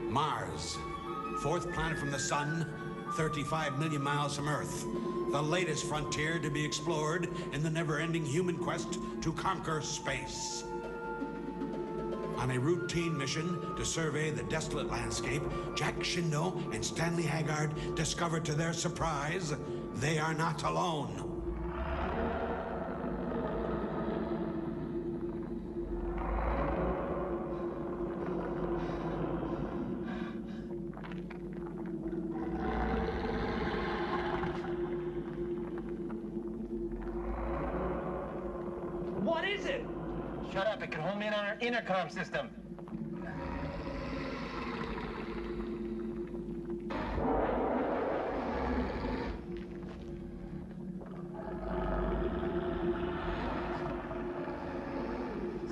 Mars, fourth planet from the sun, 35 million miles from Earth. The latest frontier to be explored in the never-ending human quest to conquer space. On a routine mission to survey the desolate landscape, Jack Shindo and Stanley Haggard discover to their surprise, they are not alone. What is it? Shut up, it can home in on our intercom system.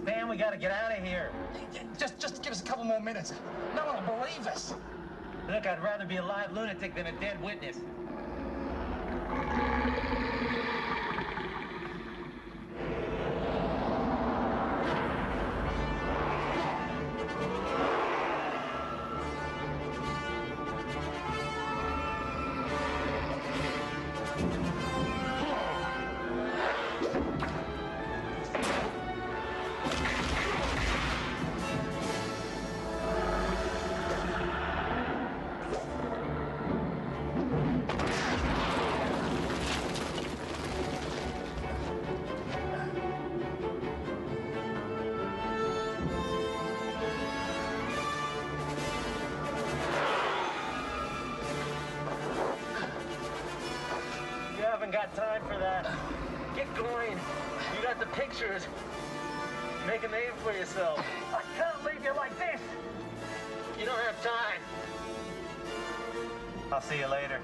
Stan, we gotta get out of here. Just give us a couple more minutes. No one will believe us. Look, I'd rather be a live lunatic than a dead witness. Got time for that. Get going. You got the pictures. Make a name for yourself. I can't leave you like this. You don't have time. I'll see you later.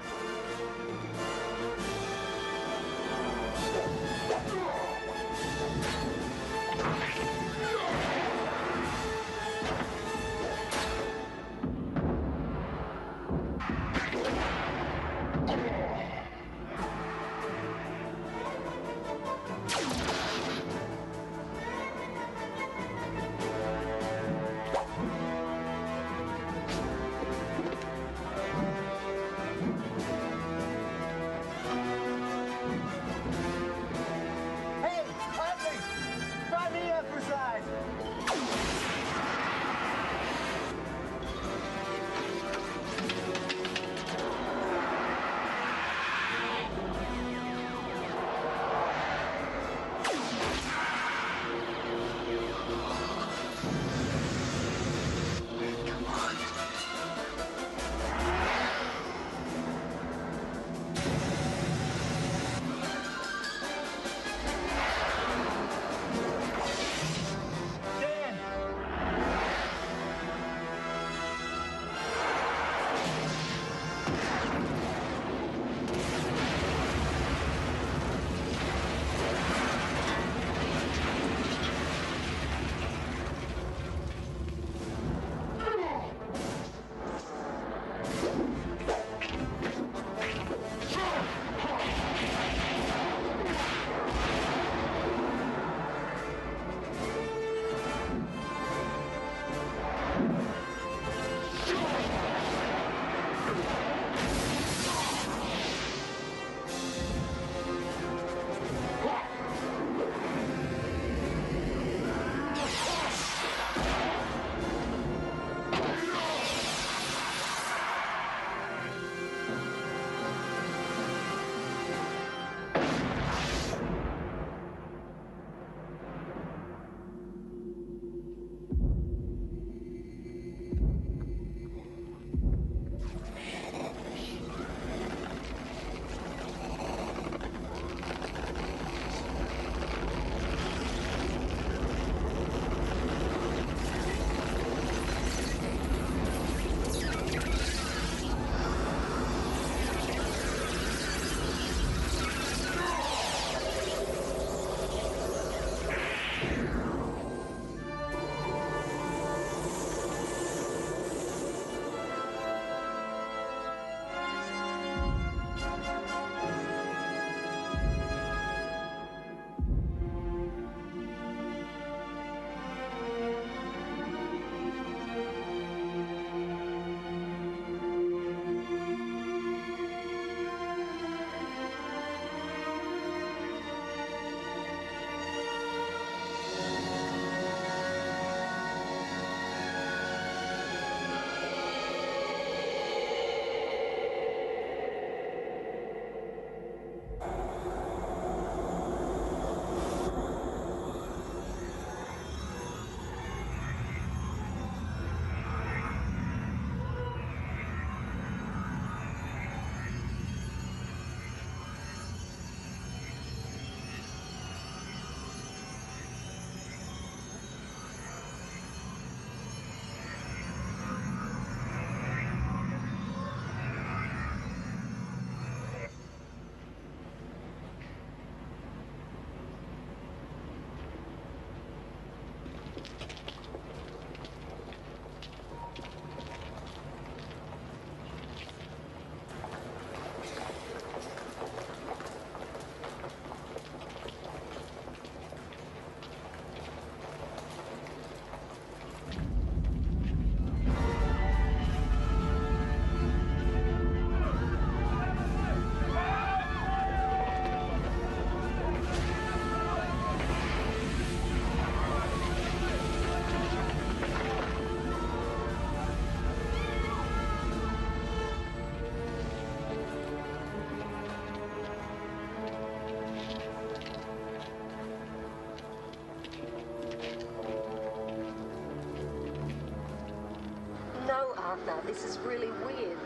this is really weird.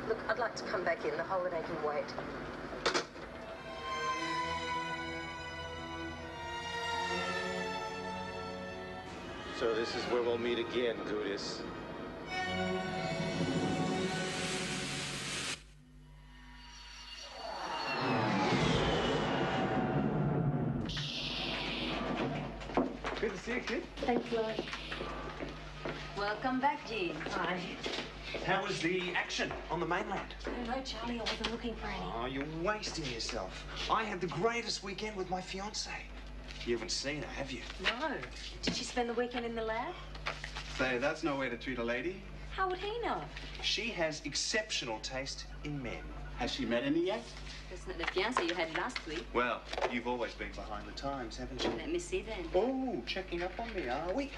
Look, I'd like to come back in. The holiday can wait. So this is where we'll meet again, Goodis. Good to see you, kid. Thanks, Lloyd. Welcome back, Jean. Hi. How was the action on the mainland? I don't know, Charlie. I wasn't looking for any. Oh, you're wasting yourself. I had the greatest weekend with my fiancée. You haven't seen her, have you? No. Did she spend the weekend in the lab? Say, that's no way to treat a lady. How would he know? She has exceptional taste in men. Has she met any yet? That's not the fiancé you had last week. Well, you've always been behind the times, haven't you? Let me see then. Oh, checking up on me, are we?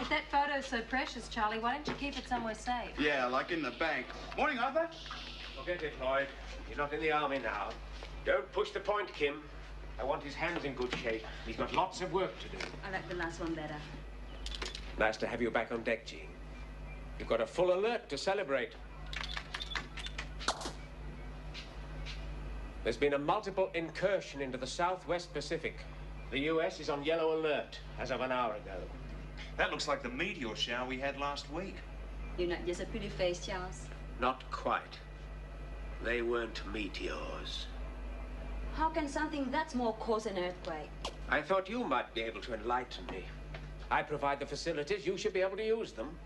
If that photo's so precious, Charlie, why don't you keep it somewhere safe? Yeah, like in the bank. Morning, Arthur. Forget it, Lloyd. You're not in the army now. Don't push the point, Kim. I want his hands in good shape. He's got lots of work to do. I like the last one better. Nice to have you back on deck, Jean. You've got a full alert to celebrate. There's been a multiple incursion into the Southwest Pacific. The U.S. is on yellow alert as of an hour ago. That looks like the meteor shower we had last week. You're not just a pretty face, Charles. Not quite. They weren't meteors. How can something that small cause an earthquake? I thought you might be able to enlighten me. I provide the facilities. You should be able to use them.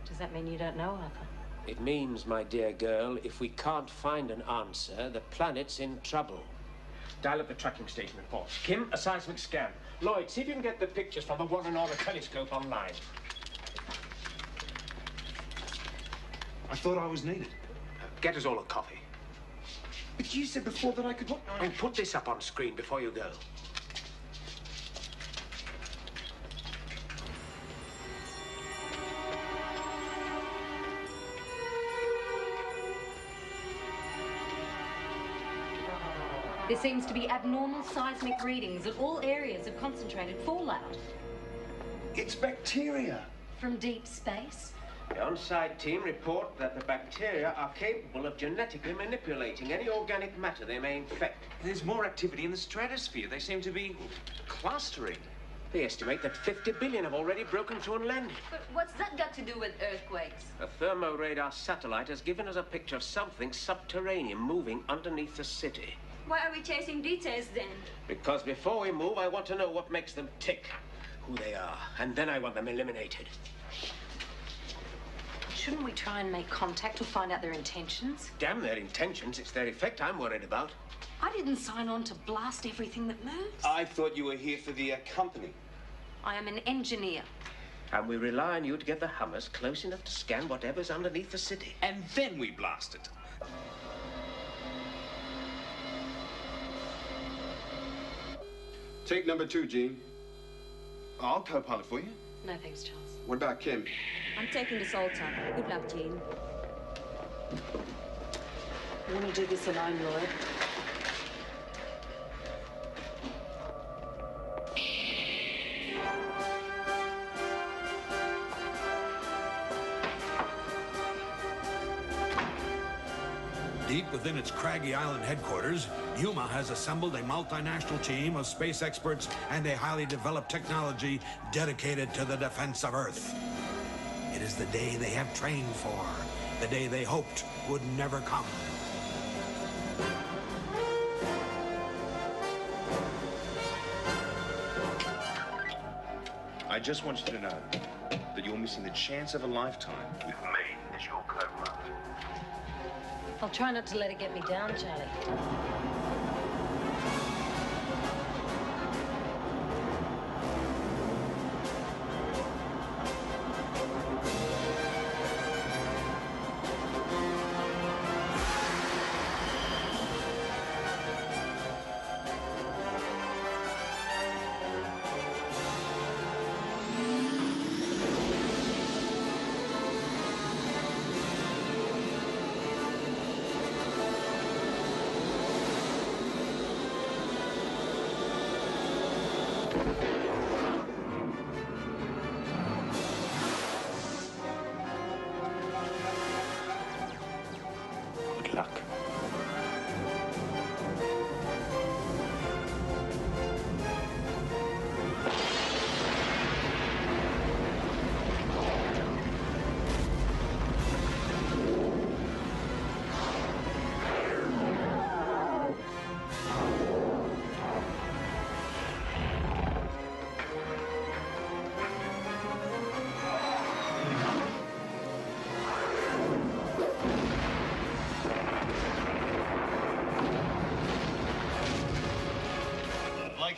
Does that mean you don't know, Arthur? It means, my dear girl, if we can't find an answer, the planet's in trouble. Dial up the tracking station reports. Kim, a seismic scan. Lloyd, see if you can get the pictures from the Warren-Aura telescope online. I thought I was needed. Get us all a copy. But you said before that I could... And put this up on screen before you go. There seems to be abnormal seismic readings at all areas of concentrated fallout. It's bacteria. From deep space? The on-site team report that the bacteria are capable of genetically manipulating any organic matter they may infect. There's more activity in the stratosphere. They seem to be clustering. They estimate that 50 billion have already broken through and landed. But what's that got to do with earthquakes? A thermoradar satellite has given us a picture of something subterranean moving underneath the city. Why are we chasing details then? Because before we move, I want to know what makes them tick, who they are, and then I want them eliminated. Shouldn't we try and make contact to find out their intentions? Damn their intentions, it's their effect I'm worried about. I didn't sign on to blast everything that moves. I thought you were here for the company. I am an engineer. And we rely on you to get the Hummers close enough to scan whatever's underneath the city. And then we blast it. Take number 2, Jean. I'll co-pilot for you. No thanks, Charles. What about Kim? I'm taking the Salter. Good luck, Jean. I want to do this alone, Lloyd. Deep within its craggy island headquarters, Yuma has assembled a multinational team of space experts and a highly developed technology dedicated to the defense of Earth. It is the day they have trained for, the day they hoped would never come. I just want you to know that you're missing the chance of a lifetime with me as your co-pilot. I'll try not to let it get me down, Charlie.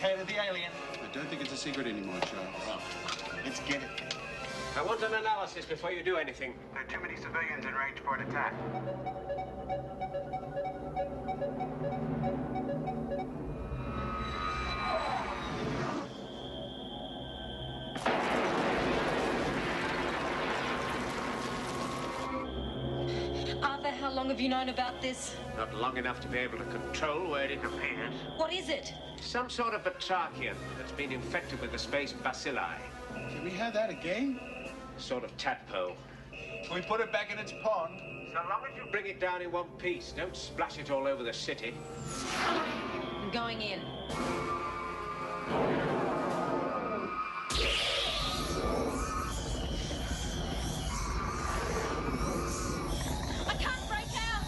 located the alien. I don't think it's a secret anymore, Charles. Well, let's get it. I want an analysis before you do anything. There are too many civilians in range for an attack. Arthur, how long have you known about this? Not long enough to be able to control where it appears. What is it? Some sort of batrachian that's been infected with the space bacilli. Can we have that again? Sort of tadpole. Can we put it back in its pond? So long as you bring it down in one piece, don't splash it all over the city. I'm going in. I can't break out!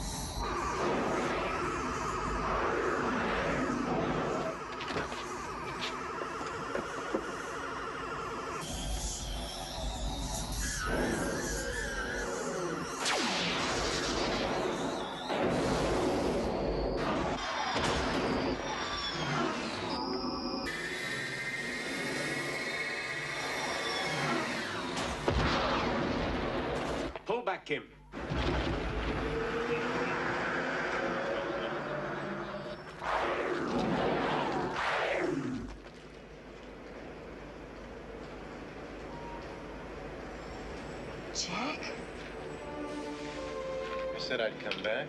Pull back, Kim. Jack? I said I'd come back.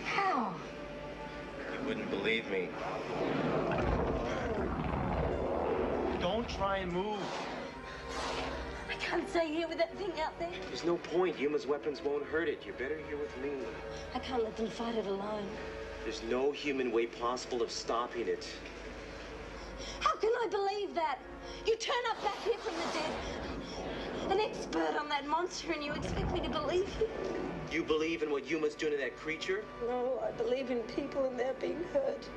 How? You wouldn't believe me. Don't try and move. I can't stay here with that thing out there. There's no point. Yuma's weapons won't hurt it. You're better here with me. I can't let them fight it alone. There's no human way possible of stopping it. How can I believe that? You turn up back here from the dead. An expert on that monster, and you expect me to believe you? You believe in what Yuma's doing to that creature? No, I believe in people and they're being hurt.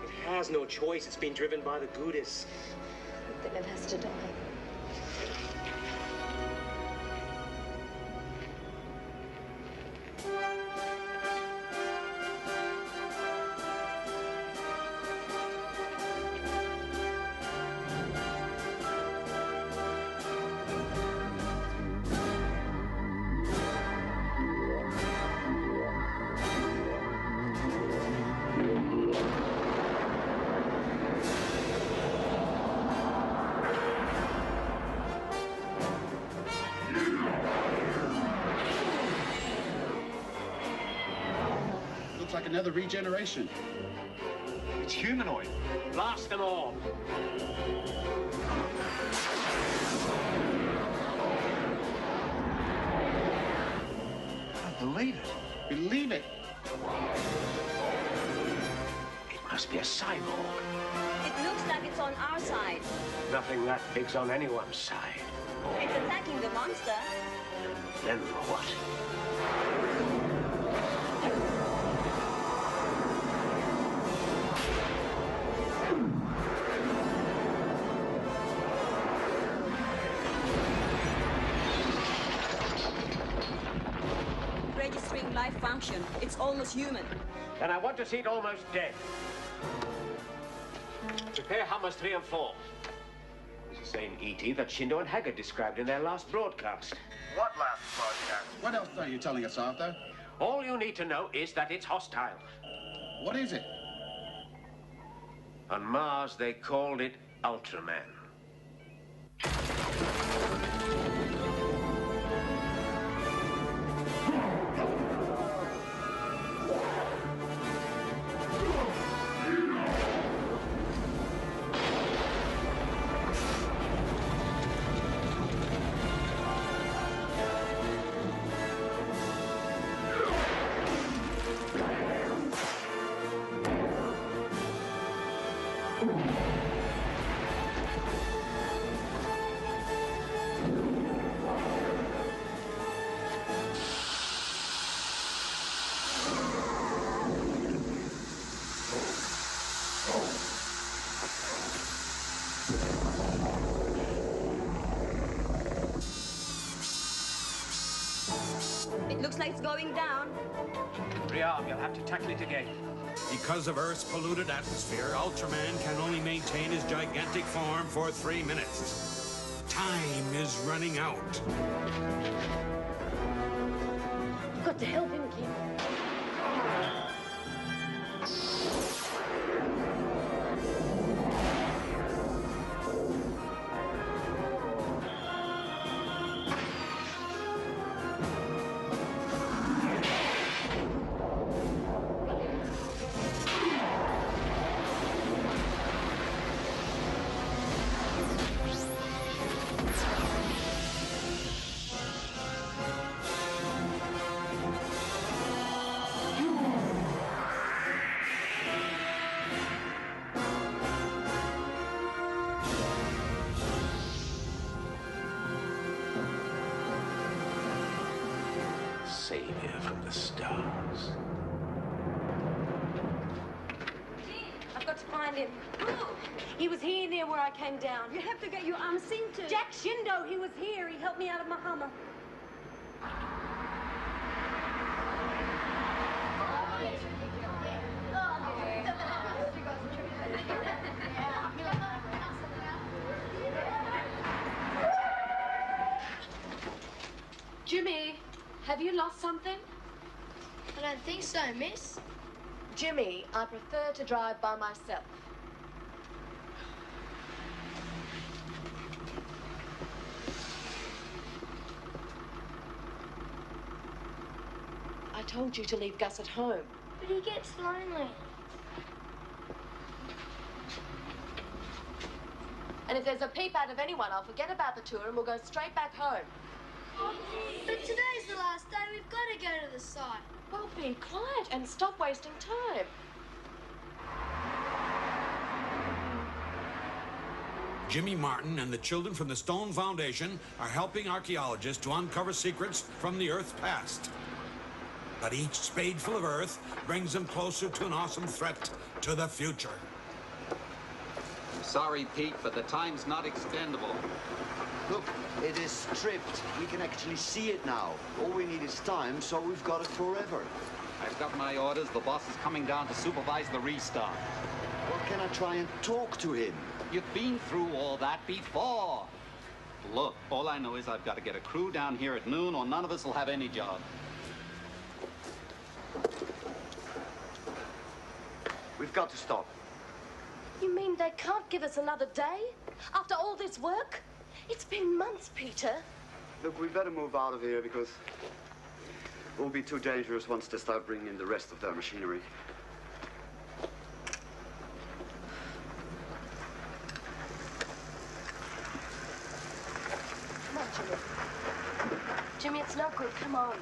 It has no choice. It's being driven by the Gudis. Then it has to die. Looks like another regeneration. It's humanoid. Blast them all. I believe it. Believe it. It must be a cyborg. It looks like it's on our side. Nothing that big's on anyone's side. It's attacking the monster. Then what? Registering life function. It's almost human. And I want to see it almost dead. Prepare Hammers 3 and 4. It's the same E.T. that Shindo and Haggard described in their last broadcast. What last broadcast? What else are you telling us, Arthur? All you need to know is that it's hostile. What is it? On Mars, they called it Ultraman. It looks like it's going down. Rearm, you'll have to tackle it again. Because of Earth's polluted atmosphere, Ultraman can only maintain his gigantic form for 3 minutes. Time is running out. I've got to help him, Kim. Savior from the stars. I've got to find him. He was here near where I came down. You have to get your arm seen to. Jack Shindo, he was here. He helped me out of my Hummer. Jimmy, have you lost something? I don't think so, miss. Jimmy, I prefer to drive by myself. I told you to leave Gus at home. But he gets lonely. And if there's a peep out of anyone, I'll forget about the tour and we'll go straight back home. But today's the last day. We've got to go to the site. Well, be quiet and stop wasting time. Jimmy Martin and the children from the Stone Foundation are helping archaeologists to uncover secrets from the Earth's past. But each spadeful of Earth brings them closer to an awesome threat to the future. Sorry, Pete, but the time's not extendable. Look, it is stripped. We can actually see it now. All we need is time, so we've got it forever. I've got my orders. The boss is coming down to supervise the restart. Well, can I try and talk to him? You've been through all that before. Look, all I know is I've got to get a crew down here at noon or none of us will have any job. We've got to stop. You mean they can't give us another day? After all this work? It's been months, Peter. Look, we better move out of here because it will be too dangerous once they start bringing in the rest of their machinery. Come on, Jimmy. Jimmy, it's no good. Come on.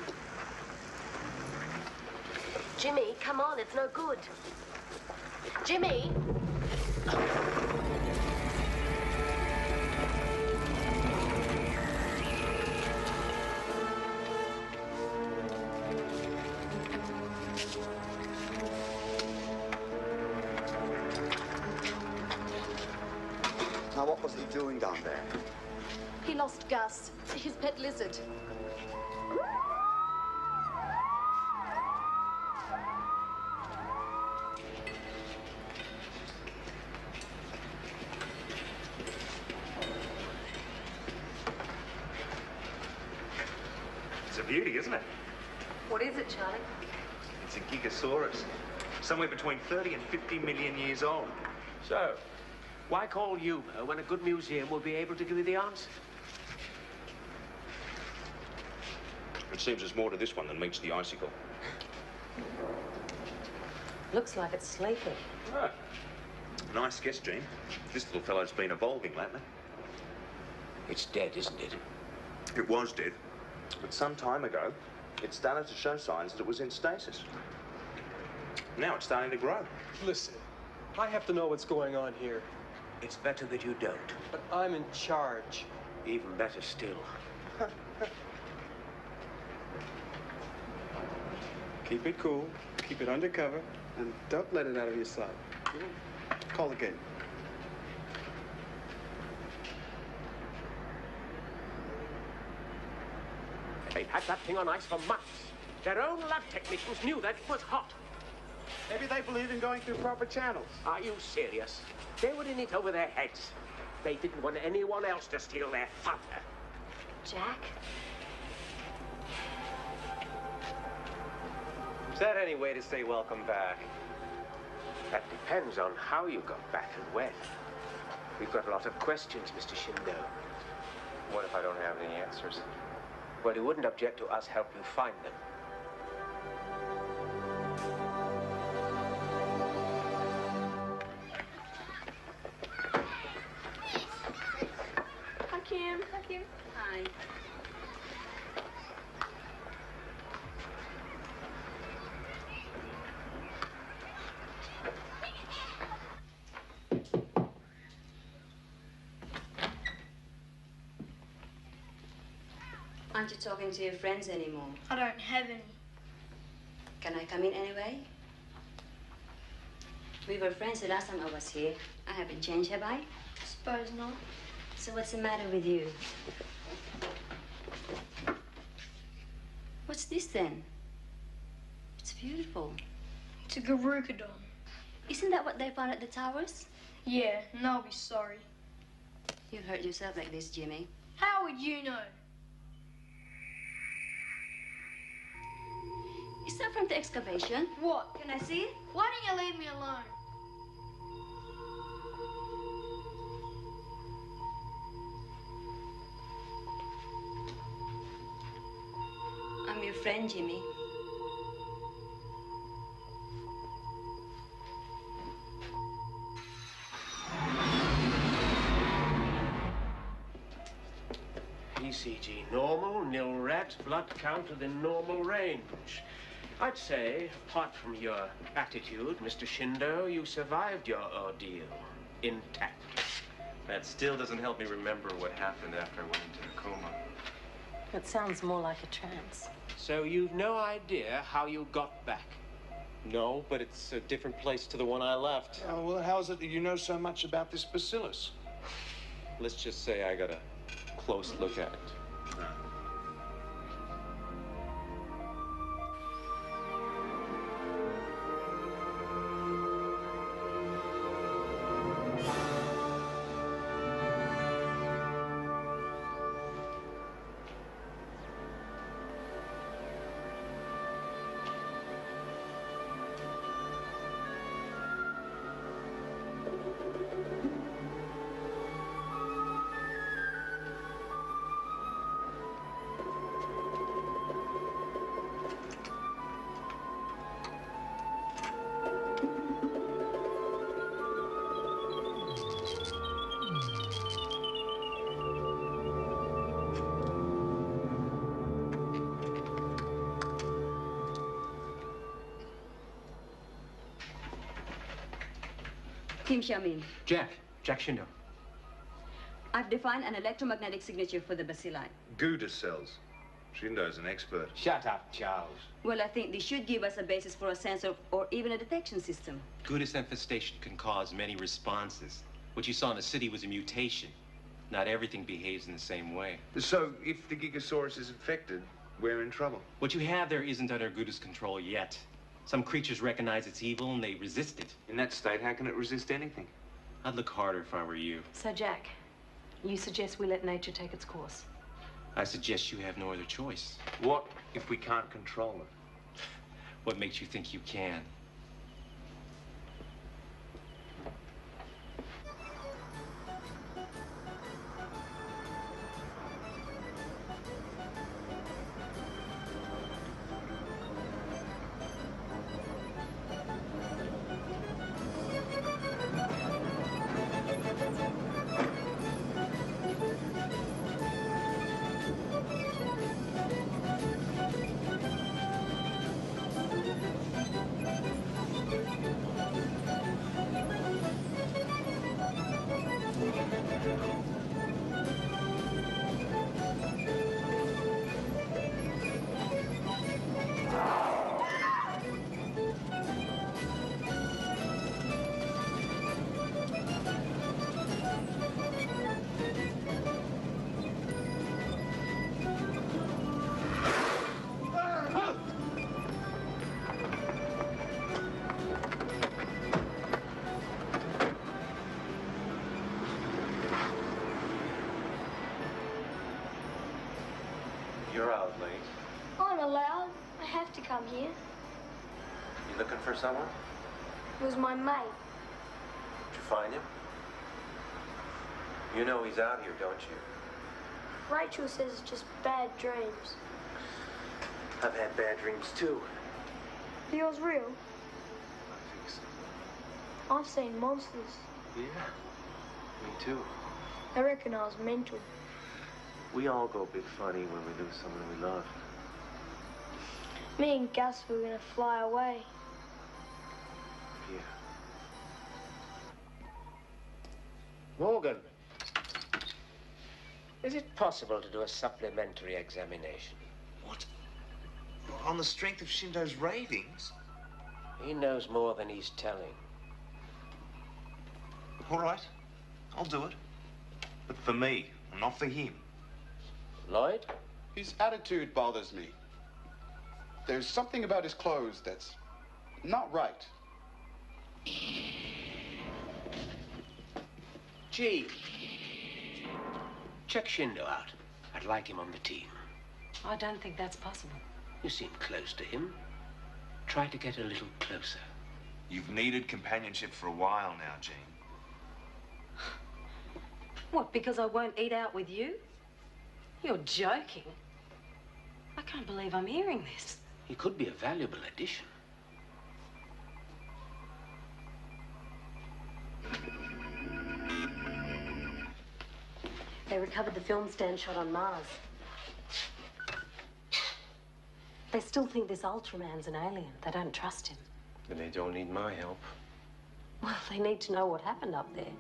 Jimmy, come on. It's no good. Jimmy! Now, what was he doing down there? He lost Gus, his pet lizard. It's a beauty, isn't it? What is it, Charlie? It's a Gigasaurus. Somewhere between 30 and 50 million years old. So, why call Yuma when a good museum will be able to give you the answer? It seems there's more to this one than meets the icicle. Looks like it's sleeping. Ah. Nice guess, Gene. This little fellow's been evolving lately. It's dead, isn't it? It was dead. But some time ago, it started to show signs that it was in stasis. Now it's starting to grow. Listen, I have to know what's going on here. It's better that you don't. But I'm in charge. Even better still. Keep it cool, keep it undercover, and don't let it out of your sight. Call the game. They've had that thing on ice for months. Their own lab technicians knew that it was hot. Maybe they believe in going through proper channels. Are you serious? They were in it over their heads. They didn't want anyone else to steal their thunder. Jack? Is that any way to say welcome back? That depends on how you got back and when. We've got a lot of questions, Mr. Shindo. What if I don't have any answers? Well, you wouldn't object to us help you find them. Hi, Kim. Hi, Kim. Hi. Aren't you talking to your friends anymore? I don't have any. Can I come in anyway? We were friends the last time I was here. I haven't changed, have I? Suppose not. So what's the matter with you? What's this then? It's beautiful. It's a Garukadon. Isn't that what they found at the towers? Yeah, and they'll be sorry. You hurt yourself like this, Jimmy. How would you know? Is that from the excavation? What? Can I see it? Why don't you leave me alone? I'm your friend, Jimmy. ECG normal, nil rat, blood count within normal range. I'd say, apart from your attitude, Mr. Shindo, you survived your ordeal intact. That still doesn't help me remember what happened after I went into the coma. It sounds more like a trance. So you've no idea how you got back? No, but it's a different place to the one I left. Oh, well, how is it that you know so much about this bacillus? Let's just say I got a close look at it. Kim Xiaomin. Jack Shindo. I've defined an electromagnetic signature for the bacilli. Gouda cells. Shindo's an expert. Shut up, Charles. Well, I think this should give us a basis for a sensor or even a detection system. Gouda's infestation can cause many responses. What you saw in the city was a mutation. Not everything behaves in the same way. So, if the Gigasaurus is infected, we're in trouble. What you have there isn't under Gouda's control yet. Some creatures recognize it's evil and they resist it. In that state, how can it resist anything? I'd look harder if I were you. So, Jack, you suggest we let nature take its course? I suggest you have no other choice. What if we can't control it? What makes you think you can? You're out late. I'm allowed. I have to come here. You looking for someone? It was my mate. Did you find him? You know he's out here, don't you? Rachel says it's just bad dreams. I've had bad dreams too. Are yours real? I think so. I've seen monsters. Yeah, me too. I reckon I was mental. We all go a bit funny when we lose someone we love. Me and Gus were gonna fly away. Yeah. Morgan, is it possible to do a supplementary examination? What? On the strength of Shindo's ravings? He knows more than he's telling. All right, I'll do it. But for me, not for him. Lloyd? His attitude bothers me. There's something about his clothes that's not right. Gee, check Shindo out. I'd like him on the team. I don't think that's possible. You seem close to him. Try to get a little closer. You've needed companionship for a while now, Jean. What, because I won't eat out with you? You're joking. I can't believe I'm hearing this. He could be a valuable addition. They recovered the film stand shot on Mars. They still think this Ultraman's an alien. They don't trust him. Then they don't need my help. Well, they need to know what happened up there.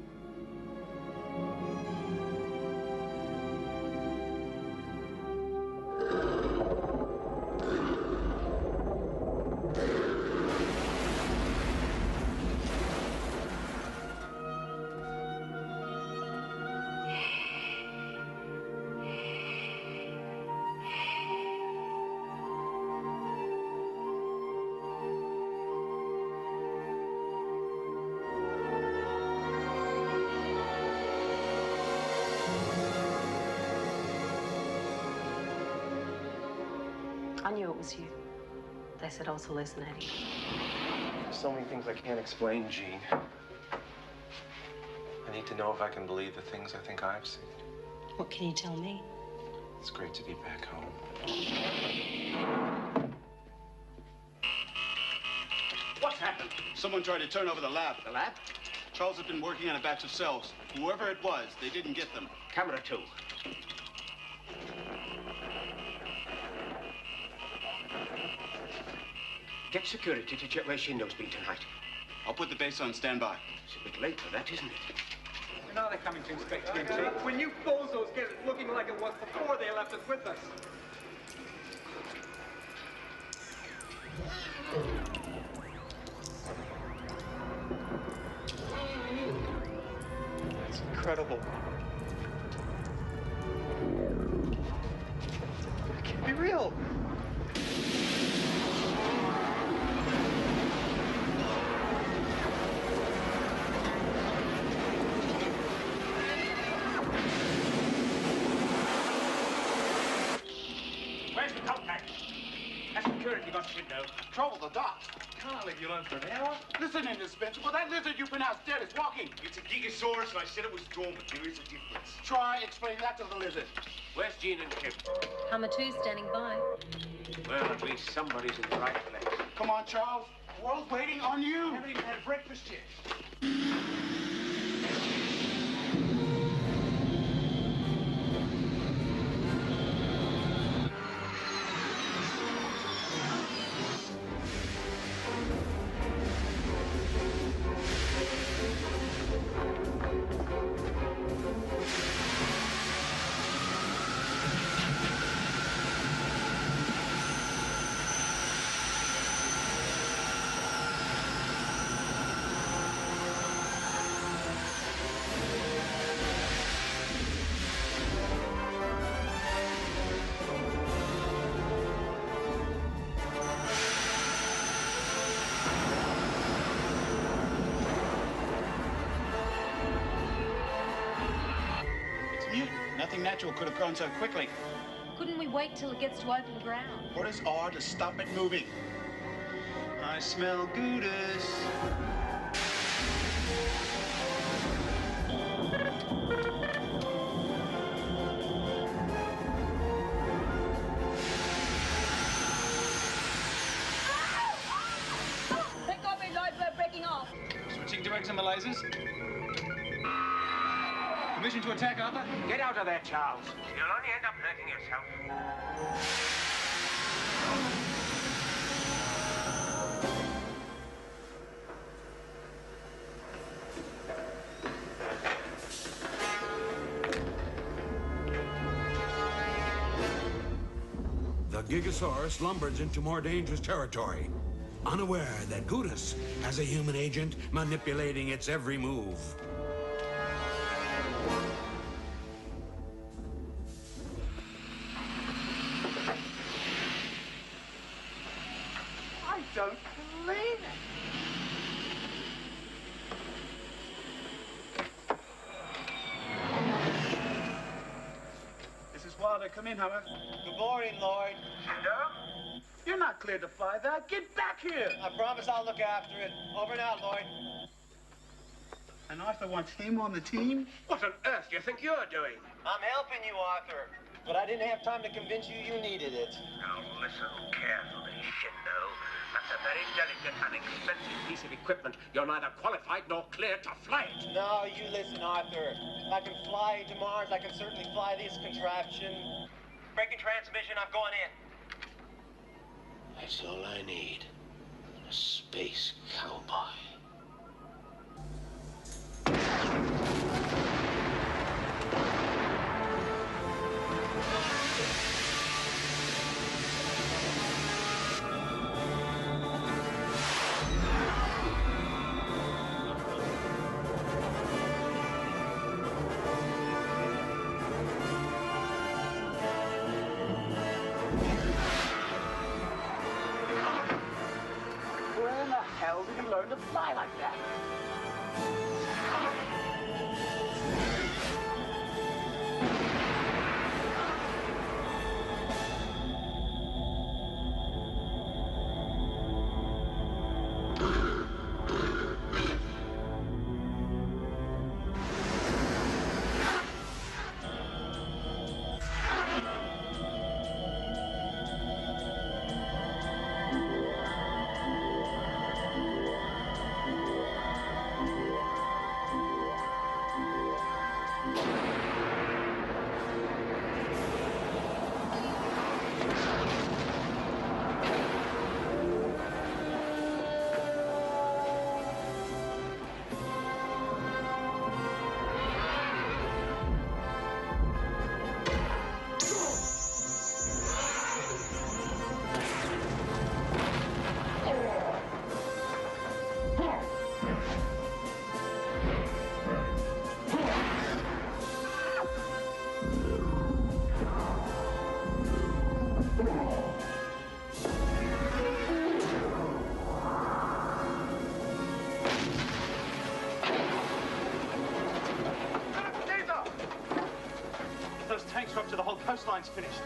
I knew it was you. They said I was hallucinating. There's so many things I can't explain, Jean. I need to know if I can believe the things I think I've seen. What can you tell me? It's great to be back home. What's happened? Someone tried to turn over the lab. The lab? Charles has been working on a batch of cells. Whoever it was, they didn't get them. Camera 2. Get security to check where Shindo's been tonight. I'll put the base on standby. It's a bit late for that, isn't it? Now they're coming to inspect QT. When you bozos get it looking like it was before they left us with us. It's incredible. It can't be real. Where's the contact? Has security got Shindo? Trouble the dot. Can't leave you alone for an hour. Listen, indispensable. That lizard you pronounced dead is walking. It's a Gigasaurus, and I said it was dormant. There is a difference. Try explaining that to the lizard. Where's Jean and Kim? Hammer 2 standing by. Well, at least somebody's in the right place. Come on, Charles. The world's waiting on you. Haven't even had breakfast yet. Nothing natural could have grown so quickly. Couldn't we wait till it gets to open ground? Orders are to stop it moving. I smell Goodus. Let go of me, Lloyd, we're breaking off. Switching to examinalizers. Permission to attack, Arthur? Get out of there, Charles. You'll only end up hurting yourself. The Gigasaurus lumbers into more dangerous territory, unaware that Gudis has a human agent manipulating its every move. I don't believe it. Mrs. Wilder, come in, Howard. Good morning, Lloyd. No? You're not cleared to fly that. Get back here. I promise I'll look after it. Over and out, Lloyd. And Arthur wants him on the team? What on earth do you think you're doing? I'm helping you, Arthur. But I didn't have time to convince you you needed it. Now listen carefully, Shindo. That's a very delicate and expensive Piece of equipment. You're neither qualified nor cleared to fly it. No, you listen, Arthur. If I can fly to Mars, I can certainly fly this contraption. Breaking transmission, I'm going in. That's all I need. A space cowboy. Where in the hell did you learn to fly like that? Those tanks are up to the whole coastline's finished.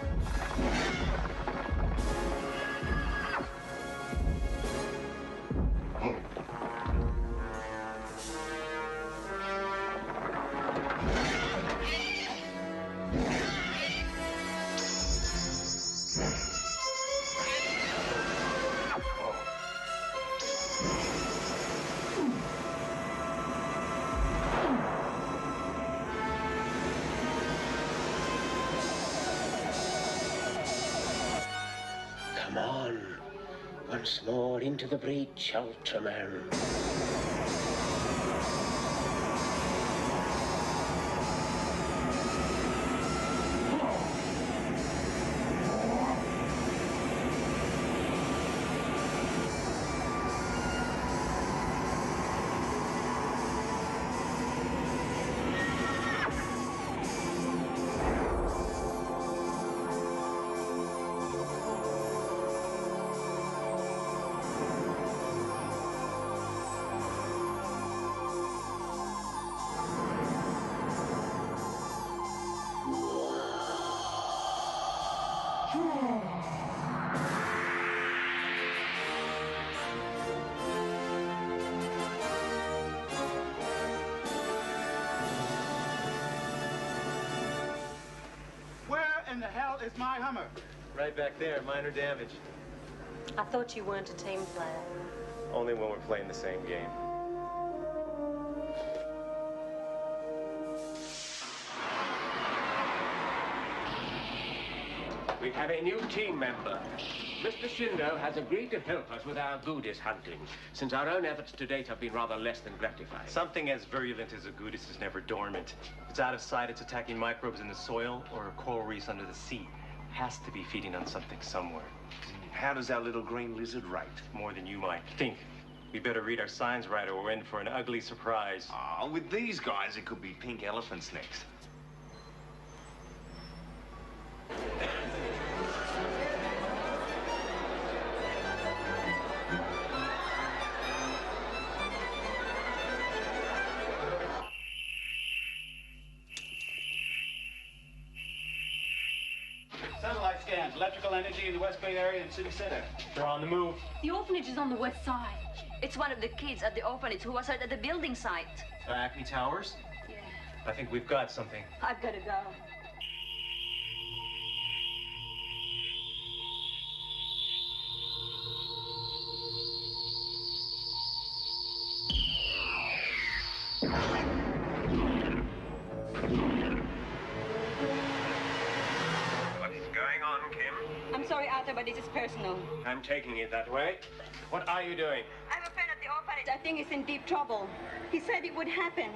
Come on. Once more into the breach, Ultraman. the hell is my Hummer? Right back there, minor damage. I thought you weren't a team player. Only when we're playing the same game. We have a new team member. Mr. Shindo has agreed to help us with our goodies hunting, since our own efforts to date have been rather less than gratifying. Something as virulent as a goodis is never dormant. If it's out of sight, it's attacking microbes in the soil or coral reefs under the sea. It has to be feeding on something somewhere. How does our little green lizard rate? More than you might think. We better read our signs right or we're in for an ugly surprise. Oh, with these guys, it could be pink elephants next. Satellite scans, electrical energy in the West Bay area and city center. They're on the move. The orphanage is on the west side. It's one of the kids at the orphanage who was hurt at the building site. Acme Towers? Yeah. I think we've got something. I've got to go. What's going on, Kim? I'm sorry, Arthur, but this is personal. I'm taking it that way. What are you doing? I have a friend at the orphanage. I think he's in deep trouble. He said it would happen.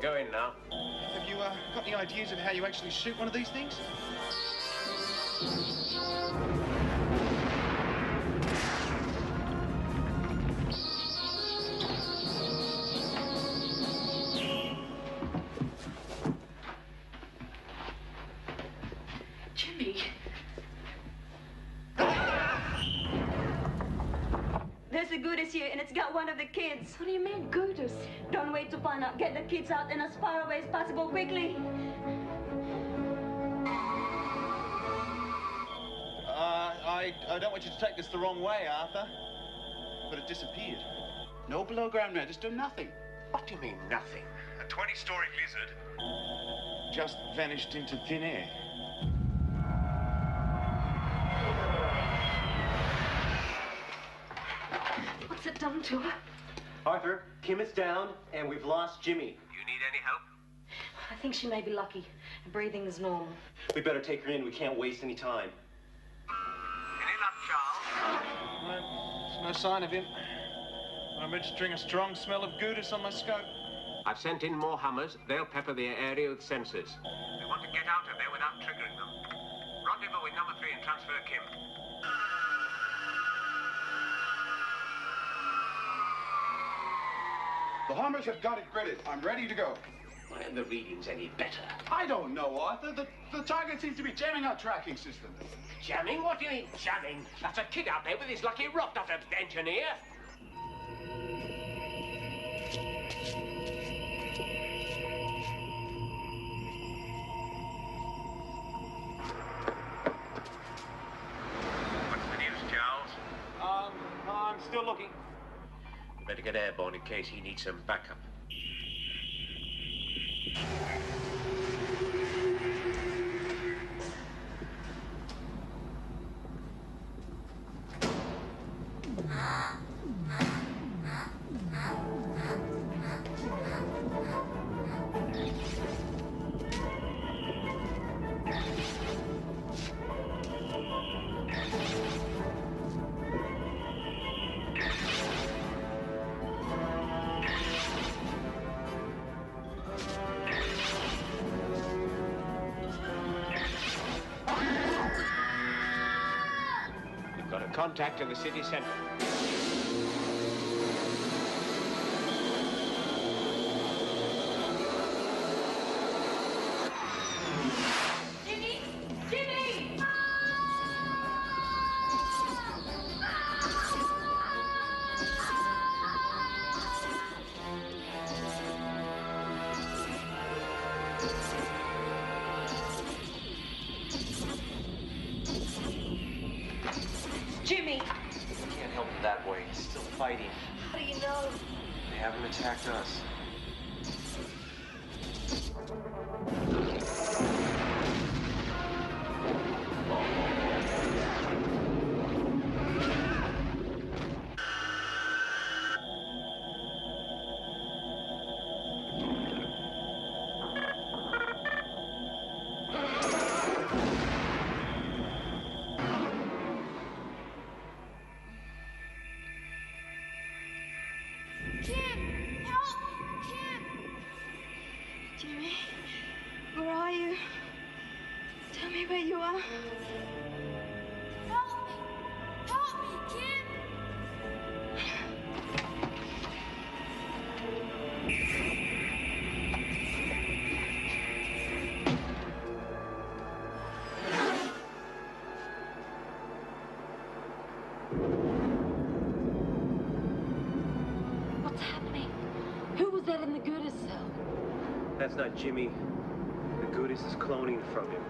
Go in now. Have you got any ideas of how you actually shoot one of these things? Jimmy. There's a goodies here, and it's got one of the kids. What do you mean, goodies? Don't wait to find out. Get the kids out and as far away as possible, quickly. I don't want you to take this the wrong way, Arthur. But it disappeared. No below ground register, nothing. What do you mean, nothing? A 20-story lizard. Just vanished into thin air. What's it done to her? Arthur, Kim is down, and we've lost Jimmy. You need any help? I think she may be lucky. Her breathing is normal. We better take her in. We can't waste any time. Any luck, Charles? No, there's no sign of him. I'm registering a strong smell of goodies on my scope. I've sent in more Hummers. They'll pepper the area with sensors. We want to get out of there without triggering them. Rendezvous with number 3 and transfer Kim. The Hummers have got it gridded. I'm ready to go. Why aren't the readings any better? I don't know, Arthur. The target seems to be jamming our tracking system. Jamming? What do you mean, jamming? That's a kid out there with his lucky rock, not an engineer. What's the news, Charles? I'm still looking. We better get airborne in case he needs some backup. contact in the city center. Jimmy! Jimmy! Jimmy! Can't help him that way. He's still fighting. How do you know? They haven't attacked us. Jimmy, where are you? Tell me where you are. Help me! Help me, Kim! What's happening? Who was that in the Gouda cell? That's not Jimmy. The Goodis is cloning from him.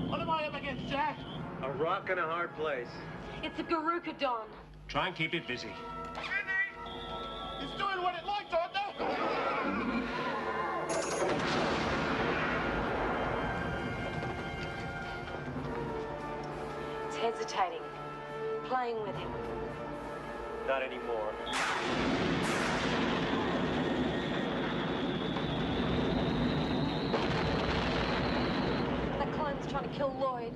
What am I up against, Jack? A rock and a hard place. It's a Garukadon. Try and keep it busy. It's doing what it likes, Arthur! It's hesitating. Playing with him. Not anymore. That clone's trying to kill Lloyd.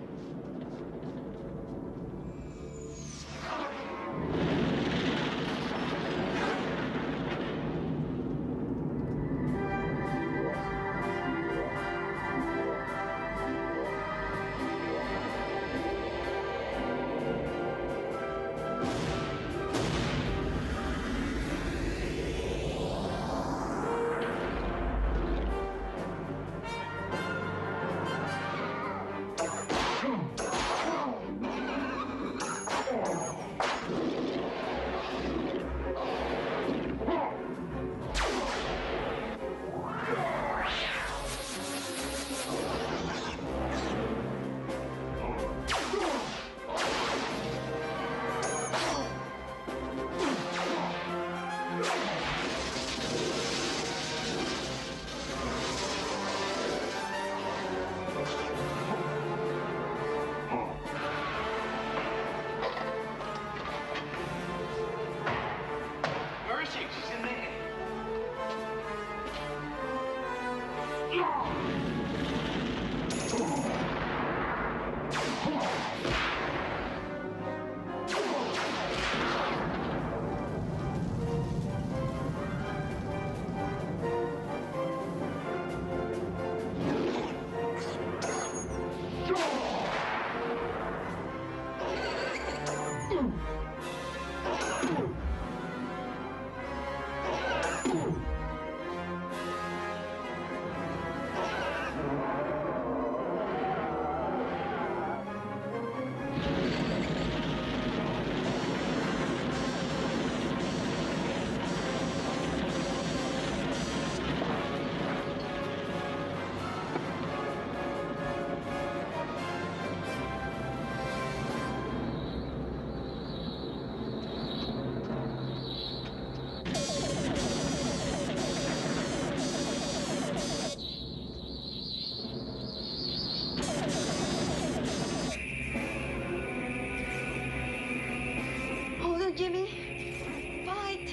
Where is she? She's in there. on, Jimmy. Bite.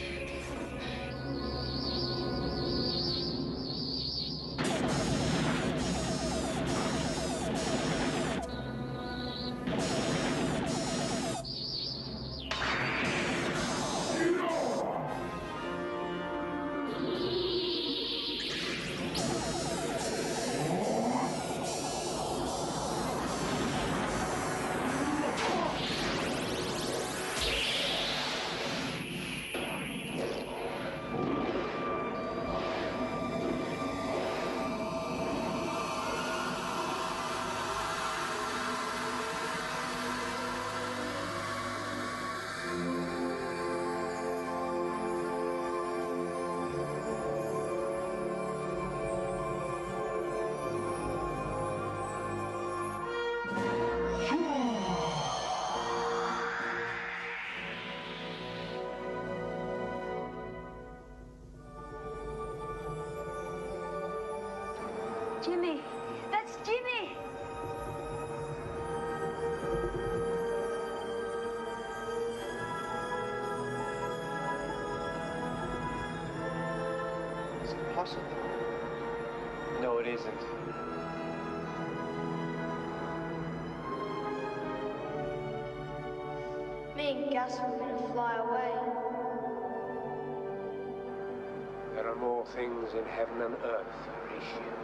Jimmy, that's Jimmy. It's impossible. No, it isn't. Me and Gus were gonna fly away. There are more things in heaven and earth, Horatio.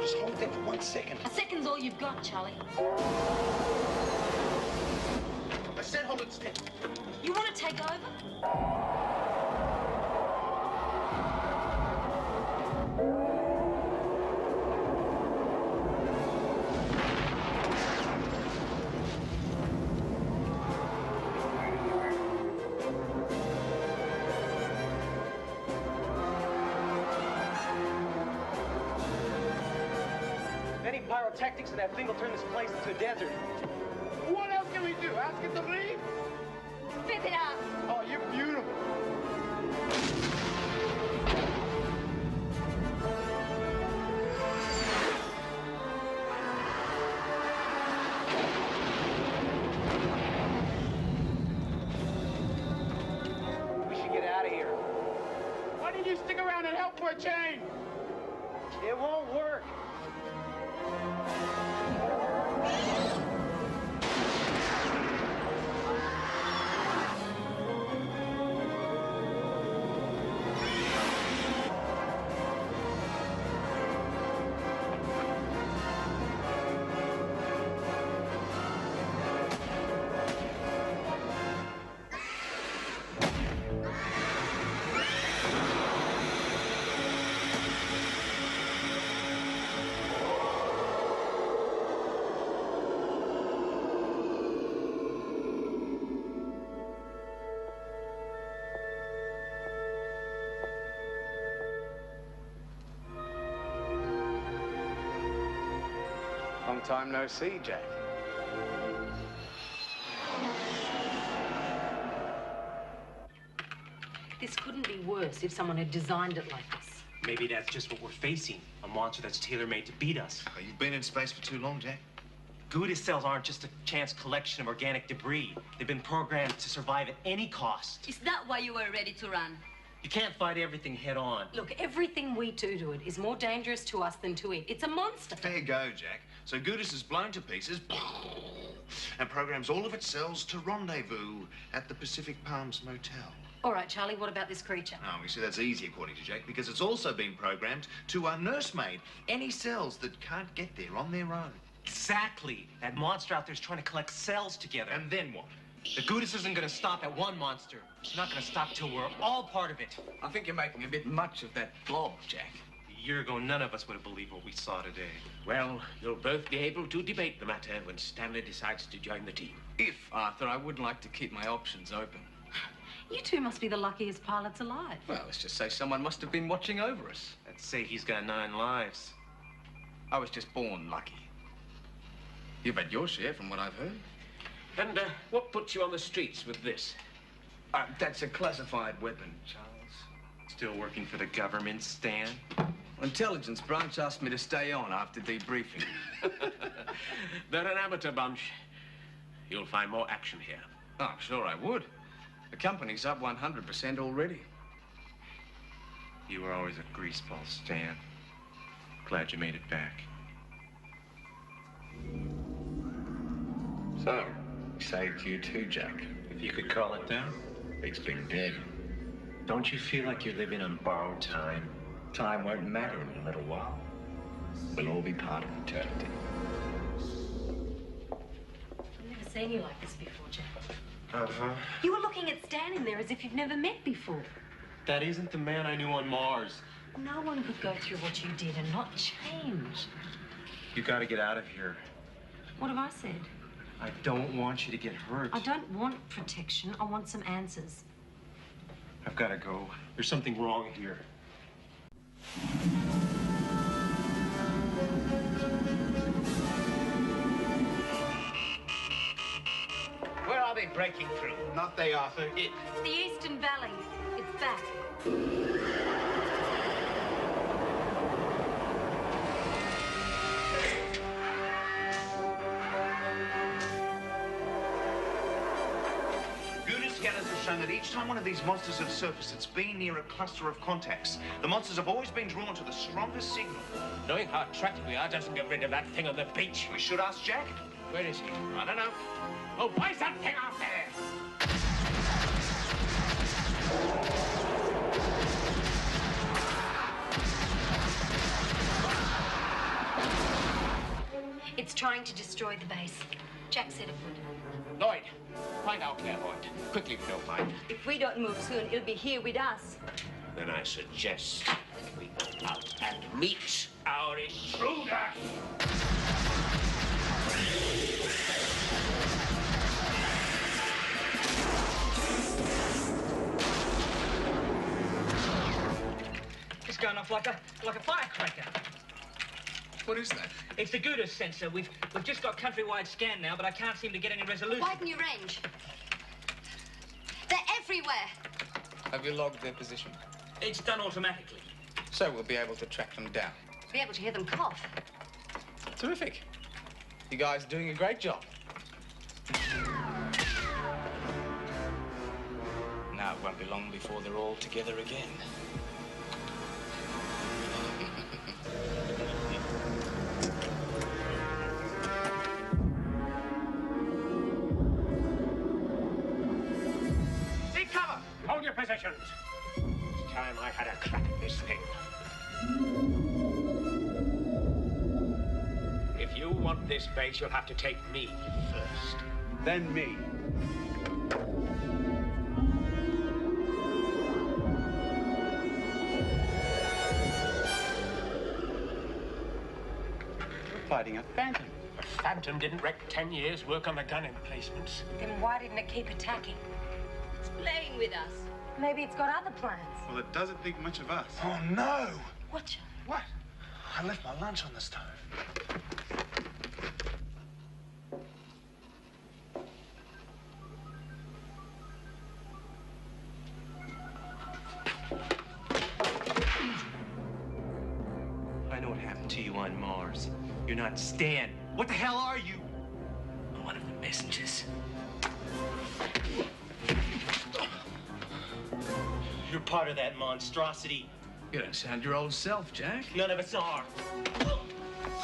Just hold there for 1 second. A second's all you've got, Charlie. I said hold it still. You want to take over? Any pyrotechnics in that thing will turn this place into a desert. What else can we do? Ask it to leave? Spit it out. Oh, you're beautiful. We should get out of here. Why didn't you stick around and help for a change? It won't work. Long time no see, Jack. This couldn't be worse if someone had designed it like this. Maybe that's just what we're facing. A monster that's tailor-made to beat us. Oh, you've been in space for too long, Jack. Gouda cells aren't just a chance collection of organic debris. They've been programmed to survive at any cost. Is that why you were ready to run? You can't fight everything head on. Look, everything we do to it is more dangerous to us than to it. It's a monster. There you go, Jack. So Gudis is blown to pieces and programs all of its cells to rendezvous at the Pacific Palms Motel. All right, Charlie, what about this creature? Oh, you see, that's easy, according to Jack, because it's also been programmed to nursemaid any cells that can't get there on their own. Exactly. That monster out there is trying to collect cells together. And then what? The Gudis isn't going to stop at one monster. It's not going to stop till we're all part of it. I think you're making a bit much of that blob, Jack. A year ago, none of us would have believed what we saw today. Well, you'll both be able to debate the matter when Stanley decides to join the team. If, Arthur, I would like to keep my options open. You two must be the luckiest pilots alive. Well, let's just say someone must have been watching over us. Let's say he's got 9 lives. I was just born lucky. You've had your share from what I've heard. And what puts you on the streets with this? That's a classified weapon, Charles. Still working for the government, Stan? Intelligence branch asked me to stay on after debriefing. They're an amateur bunch. You'll find more action here. Oh, I'm sure I would. The company's up 100% already. You were always a greaseball, Stan. Glad you made it back. So, saved you too, Jack. If you could call it that. It's been dead. Don't you feel like you're living on borrowed time? Time won't matter in a little while. We'll all be part of eternity. I've never seen you like this before, Jack. Uh-huh. You were looking at Stan in there as if you've never met before. That isn't the man I knew on Mars. No one could go through what you did and not change. You gotta get out of here. What have I said? I don't want you to get hurt. I don't want protection. I want some answers. I've gotta go. There's something wrong here. Where are they breaking through? Not they, Arthur. It. It's the Eastern Valley. It's back. Scanners have shown that each time one of these monsters have surfaced, it's been near a cluster of contacts. The monsters have always been drawn to the strongest signal. Knowing how attractive we are doesn't get rid of that thing on the beach. We should ask Jack. Where is he? I don't know. Oh, why's that thing out there? It's trying to destroy the base. Jack said it would. Lloyd, find our clairvoyant. Quickly, if you don't mind. If we don't move soon, it'll be here with us. Then I suggest that we go out and meet our intruder. It's going off like a firecracker. What is that? It's the Gouda sensor. We've just got countrywide scan now, but I can't seem to get any resolution. Widen your range. They're everywhere. Have you logged their position? It's done automatically. So we'll be able to track them down. Be able to hear them cough. Terrific. You guys are doing a great job. Now it won't be long before they're all together again. Take cover! Hold your positions. It's time I had a crack at this thing. If you want this base, you'll have to take me first. Then me. We're fighting a phantom. A phantom didn't wreck 10 years' work on the gun emplacements. Then why didn't it keep attacking? It's playing with us. Maybe it's got other plans. Well, it doesn't think much of us. Oh, no! What, Charlie? What? I left my lunch on the stove. I know what happened to you on Mars. You're not Stan. What the hell are you? One of the messengers. You're part of that monstrosity. You don't sound your old self, Jack. None of us are.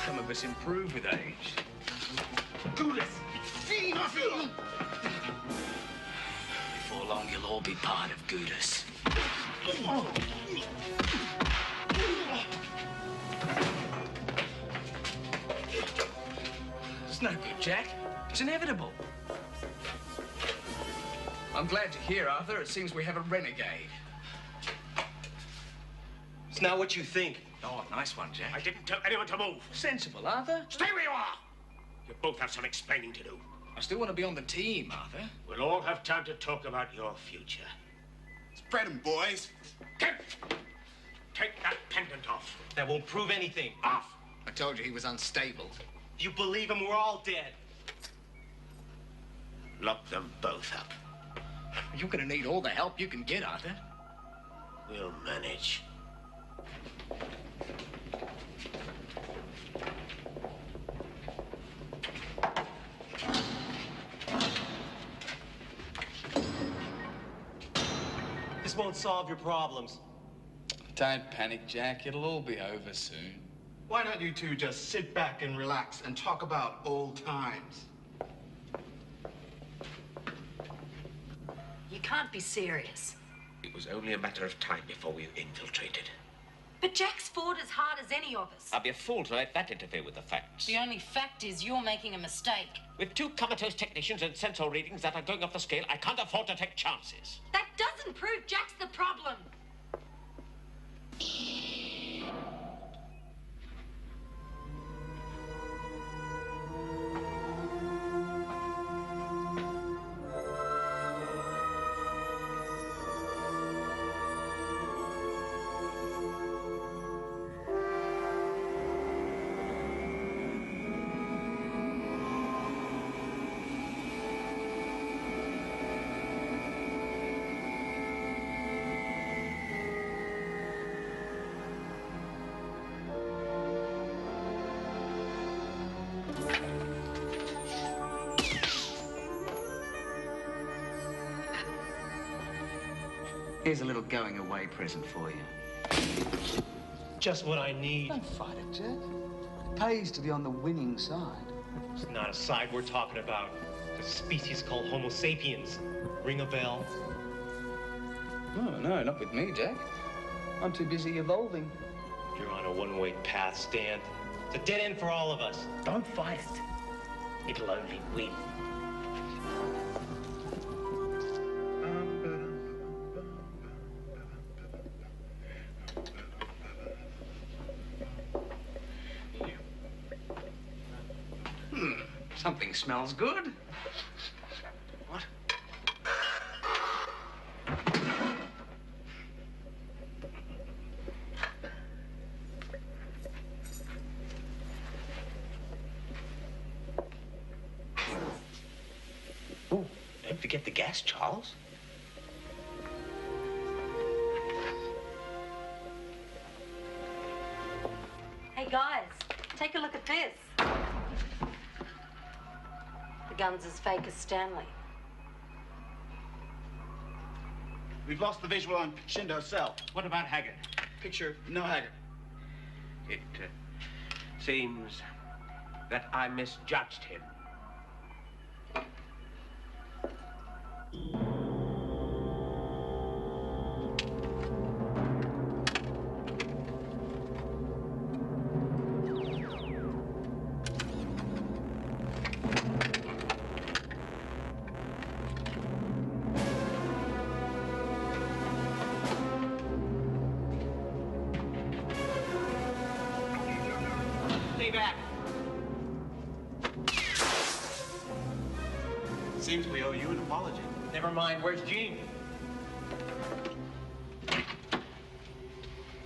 Some of us improve with age. Do this! Before long, you'll all be part of Goudas. It's no good, Jack. It's inevitable. I'm glad you're here, Arthur. It seems we have a renegade. It's not what you think. Oh, nice one, Jack. I didn't tell anyone to move. Sensible, Arthur. Stay where you are. You both have some explaining to do. I still want to be on the team, Arthur. We'll all have time to talk about your future. Spread 'em, boys. Take that pendant off. That won't prove anything. Off. I told you he was unstable. If you believe him, we're all dead. Lock them both up. You're gonna need all the help you can get, Arthur. We'll manage. This won't solve your problems. Don't panic, Jack. It'll all be over soon. Why don't you two just sit back and relax and talk about old times? You can't be serious. It was only a matter of time before we infiltrated. But Jack's fought as hard as any of us. I'd be a fool to let that interfere with the facts. The only fact is you're making a mistake. With 2 comatose technicians and sensor readings that are going off the scale, I can't afford to take chances. That doesn't prove Jack's the problem. Here's a little going-away present for you. Just what I need. Don't fight it, Jack. It pays to be on the winning side. It's not a side we're talking about. It's a species called Homo sapiens. Ring a bell? No, not with me, Jack. I'm too busy evolving. You're on a one-way path, Stan. It's a dead end for all of us. Don't fight it. It'll only win. Something smells good. What? Oh, don't forget the gas, Charles. Hey, guys, take a look at this. The gun's as fake as Stanley. We've lost the visual on Shindo's cell. What about Haggard? Picture, no Haggard. It seems that I misjudged him. Stay back. Seems we owe you an apology. Never mind. Where's Jean?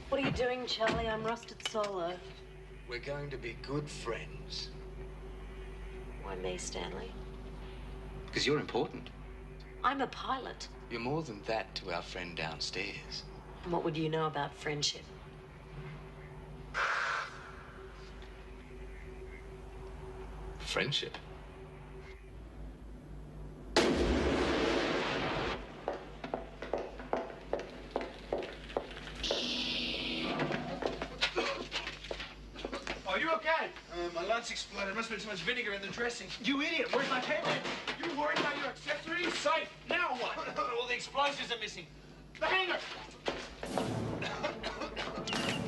What are you doing, Charlie? I'm Rusted Solo. We're going to be good friends. Why me, Stanley? Because you're important. I'm a pilot. You're more than that to our friend downstairs. And what would you know about friendship? Friendship? Are you okay? My lunch exploded. Must have been too much vinegar in the dressing. You idiot! Where's my payment? You worried about your accessories? Safe. Now what? All the explosives are missing. The hanger!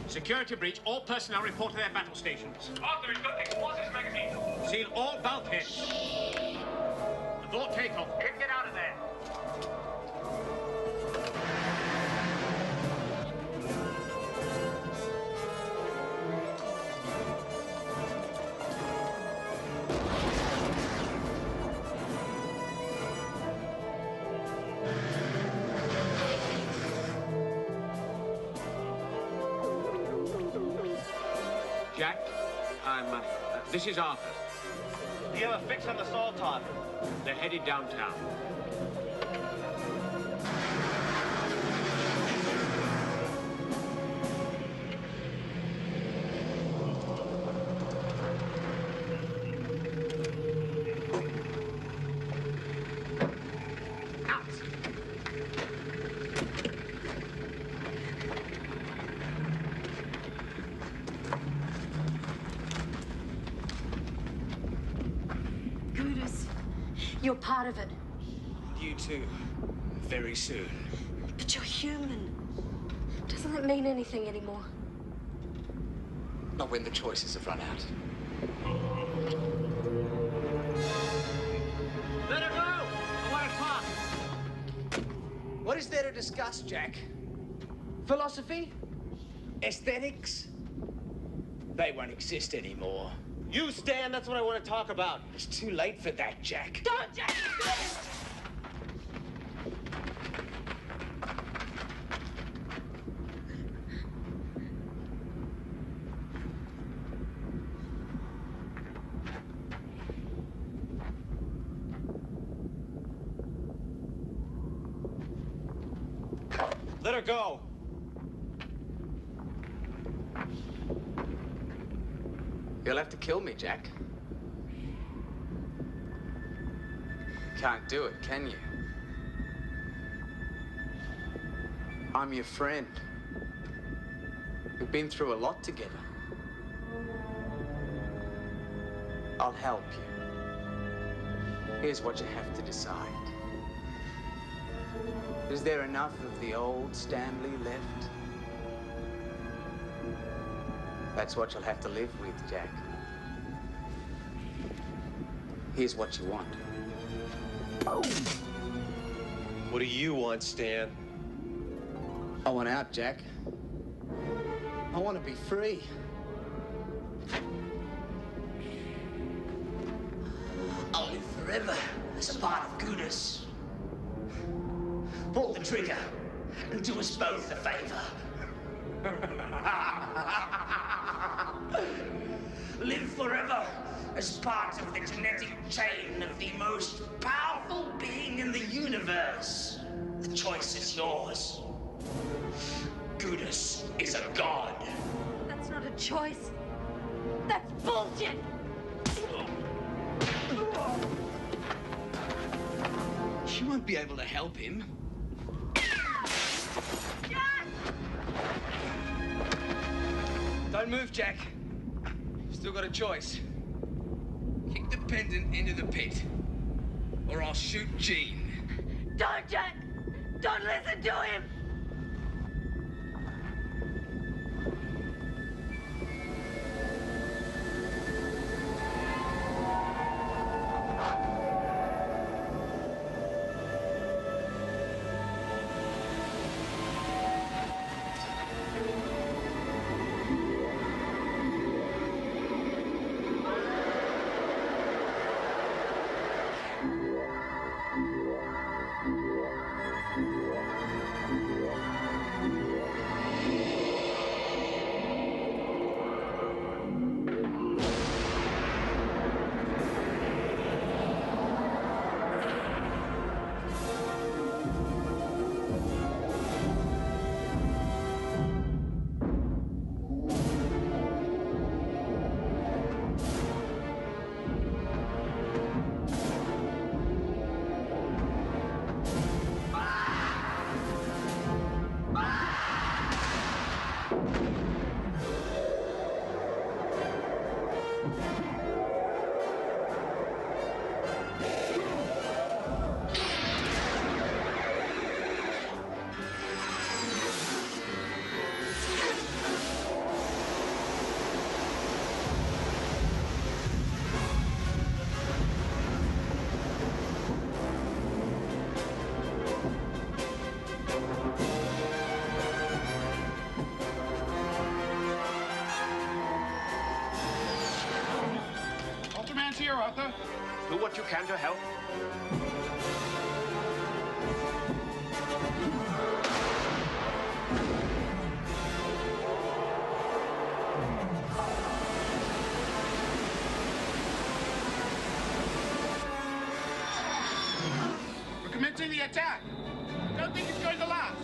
Security breach. All personnel report to their battle stations. Arthur, he's got the explosives magazine. Seal all bulkheads. Abort takeoff. Couldn't get out of there. Jack, This is Arthur. Do you have a fix on the Soul Talk? They're headed downtown. You're part of it. You too. Very soon. But you're human. Doesn't that mean anything anymore? Not when the choices have run out. Let her go! I want to talk. What is there to discuss, Jack? Philosophy? Aesthetics? They won't exist anymore. You, Stan, that's what I want to talk about. It's too late for that, Jack. Don't, Jack! Let her go. You'll have to kill me, Jack. Can't do it, can you? I'm your friend. We've been through a lot together. I'll help you. Here's what you have to decide. Is there enough of the old Stanley left? That's what you'll have to live with, Jack. Here's what you want. What do you want, Stan? I want out, Jack. I want to be free. I'll live forever as a part of Goodness. Pull the trigger and do us both a favor. Live forever as part of the genetic chain of the most powerful being in the universe. The choice is yours. Goodness is a god. That's not a choice. That's bullshit! You won't be able to help him. Don't move, Jack. You've still got a choice. Kick the pendant into the pit, or I'll shoot Jean. Don't, Jack! Don't listen to him! Ultraman's here, Arthur. Do what you can to help. beginning the attack. Don't think it's going to last.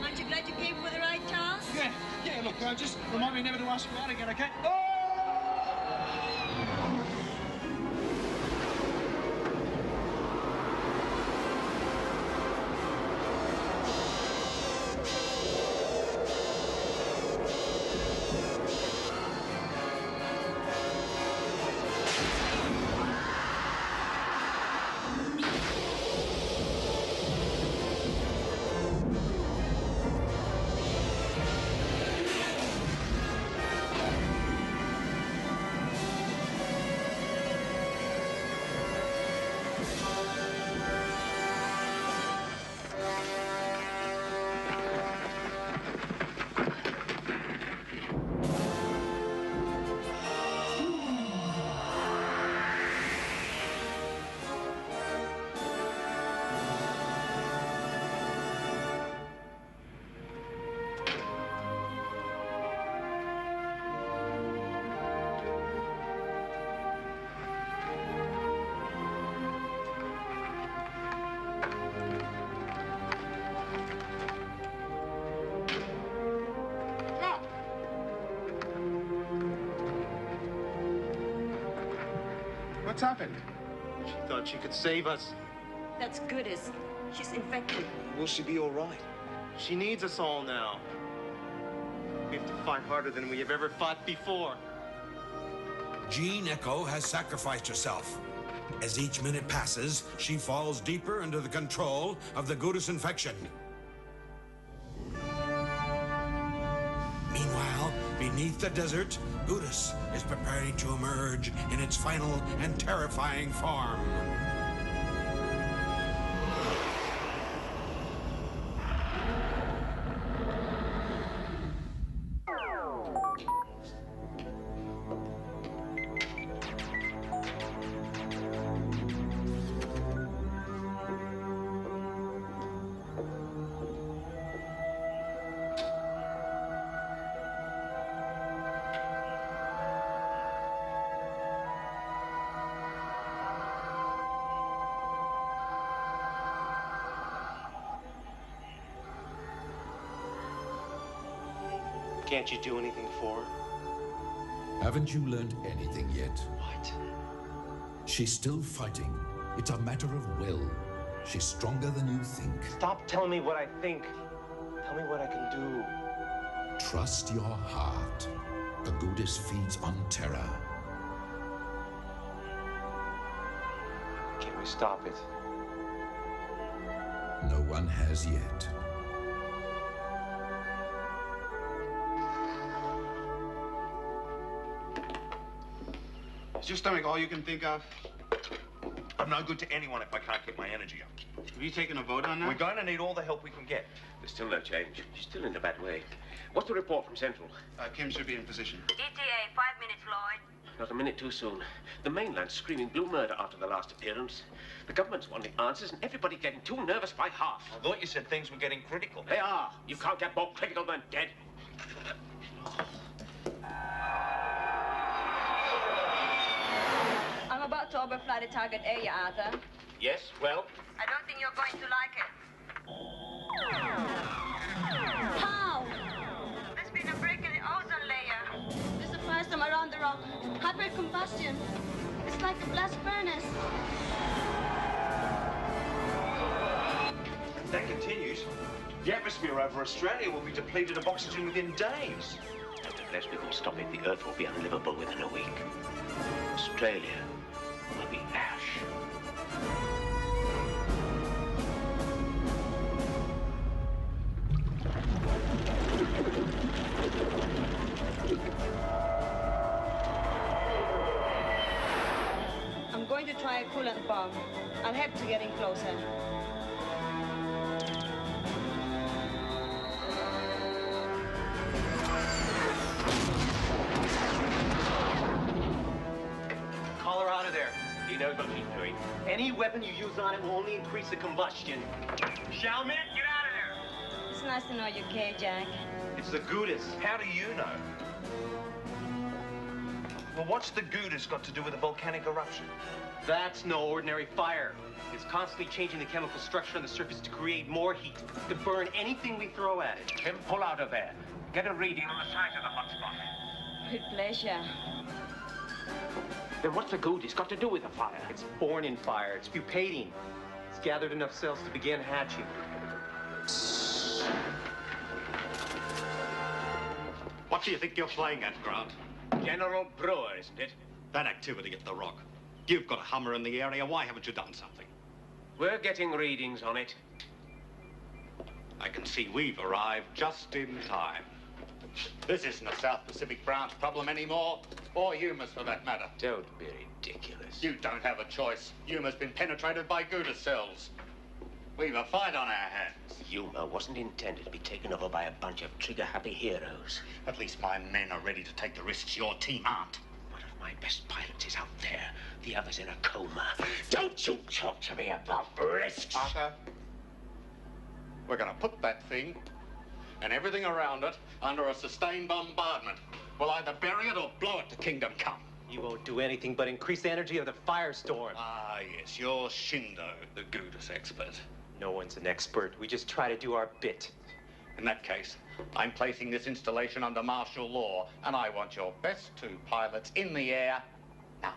Aren't you glad you came for the right task? Yeah, look, just remind me never to ask you out again, okay? What's happened? She thought she could save us. That's Goodis. She's infected. Will she be all right? She needs us all now. We have to fight harder than we have ever fought before. Jean Echo has sacrificed herself. As each minute passes, she falls deeper into the control of the Gudis infection. Meanwhile, beneath the desert, Gudis is preparing to emerge in its final and terrifying form. Can't you do anything for her? Haven't you learned anything yet? What? She's still fighting. It's a matter of will. She's stronger than you think. Stop telling me what I think. Tell me what I can do. Trust your heart. The Gudis feeds on terror. Can we stop it? No one has yet. Is your stomach all you can think of? I'm no good to anyone if I can't get my energy up. Have you taken a vote on that? We're going to need all the help we can get. There's still no change. She's still in a bad way. What's the report from Central? Kim should be in position. ETA, 5 minutes, Lloyd. Not a minute too soon. The mainland's screaming blue murder after the last appearance. The government's wanting answers and everybody getting too nervous by half. I thought you said things were getting critical. They are. You can't get more critical than dead. I'm about to overfly the target area, Arthur. Yes, well? I don't think you're going to like it. How? There's been a break in the ozone layer. This is the first time around the rock. Hypercombustion. It's like a blast furnace. If that continues, the atmosphere over Australia will be depleted of oxygen within days. Unless we can stop it, the Earth will be unlivable within a week. Australia will be ash. I'm going to try a coolant bomb. I'll have to get in closer. weapon you use on it will only increase the combustion. Xiaomin, get out of there! It's nice to know you're okay, Jack. It's the Goudas. How do you know? Well, what's the Goudas got to do with the volcanic eruption? That's no ordinary fire. It's constantly changing the chemical structure on the surface to create more heat, to burn anything we throw at it. Kim, pull out of there. Get a reading on the size of the hotspot. With pleasure. Then what's the good? It's got to do with the fire. It's born in fire. It's pupating. It's gathered enough cells to begin hatching. What do you think you're playing at, Grant? General Brewer, isn't it? That activity at the Rock. You've got a Hummer in the area. Why haven't you done something? We're getting readings on it. I can see we've arrived just in time. This isn't a South Pacific branch problem anymore, or Yuma's for that matter. Don't be ridiculous. You don't have a choice. Yuma's been penetrated by Gouda cells. We've a fight on our hands. Yuma wasn't intended to be taken over by a bunch of trigger-happy heroes. At least my men are ready to take the risks your team aren't. One of my best pilots is out there. The other's in a coma. Don't you talk to me about risks. Arthur, we're going to put that thing and everything around it under a sustained bombardment. We'll either bury it or blow it to kingdom come. You won't do anything but increase the energy of the firestorm. Ah, yes, you're Shindo, the Goudas expert. No one's an expert. We just try to do our bit. In that case, I'm placing this installation under martial law, and I want your best 2 pilots in the air now.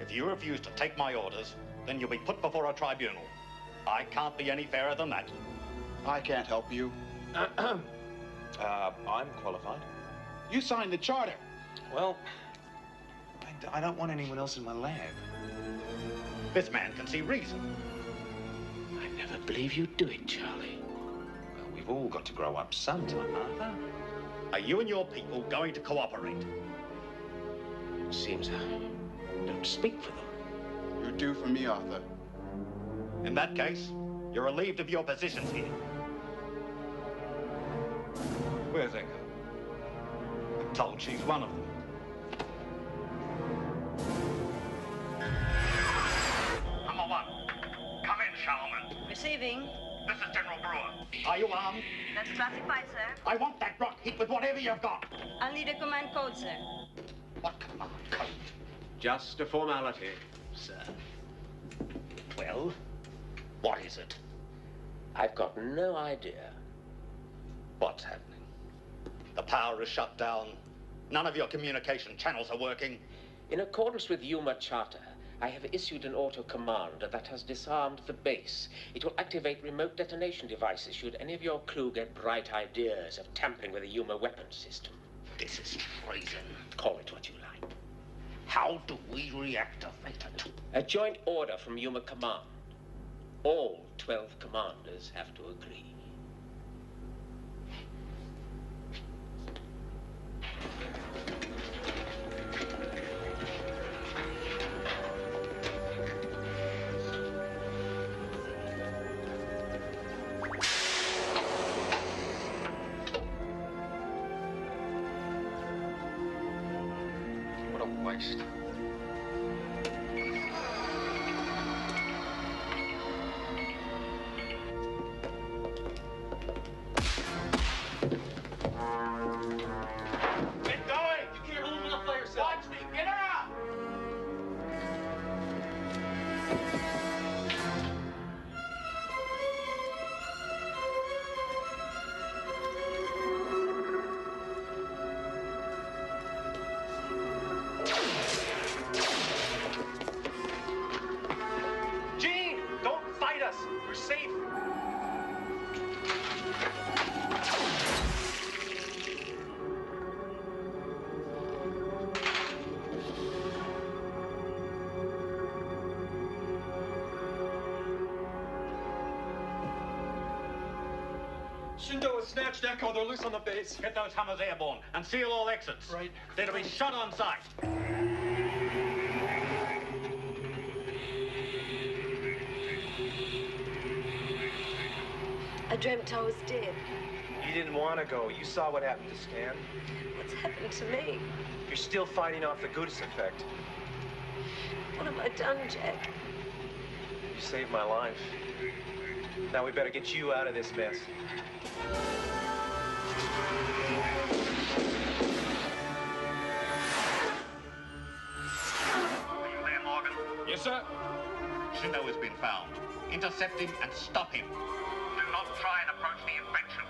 If you refuse to take my orders, then you'll be put before a tribunal. I can't be any fairer than that. I can't help you. I'm qualified. You signed the charter. Well, I don't want anyone else in my lab. This man can see reason. I never believe you'd do it, Charlie. Well, we've all got to grow up sometime, Arthur. Are you and your people going to cooperate? It seems I don't speak for them. You do for me, Arthur. In that case, you're relieved of your positions here. Where's Echo? I'm told she's one of them. Number 1, come in, Shaman. Receiving. This is General Brewer. Are you armed? That's classified, sir. I want that rock hit with whatever you've got. I'll need a command code, sir. What command code? Just a formality, sir. Well, what is it? I've got no idea. What's happening? The power is shut down. None of your communication channels are working. In accordance with Yuma Charter, I have issued an auto command that has disarmed the base. It will activate remote detonation devices should any of your crew get bright ideas of tampering with the Yuma weapons system. This is treason. Call it what you like. How do we reactivate it? A joint order from Yuma Command. All 12 commanders have to agree. What a waste. Get going! You can't hold enough by yourself. Watch me! Get her out! Gene, don't fight us. We're safe. Shindo has snatched Echo. They're loose on the base. Get those Hummers airborne and seal all exits. Right. They're to be shot on sight. I dreamt I was dead. You didn't want to go. You saw what happened to Stan. What's happened to me? You're still fighting off the Gudis effect. What have I done, Jack? You saved my life. Now we better get you out of this mess. Are you there, Morgan? Yes, sir. Shindo has been found. Intercept him and stop him. Do not try and approach the infection.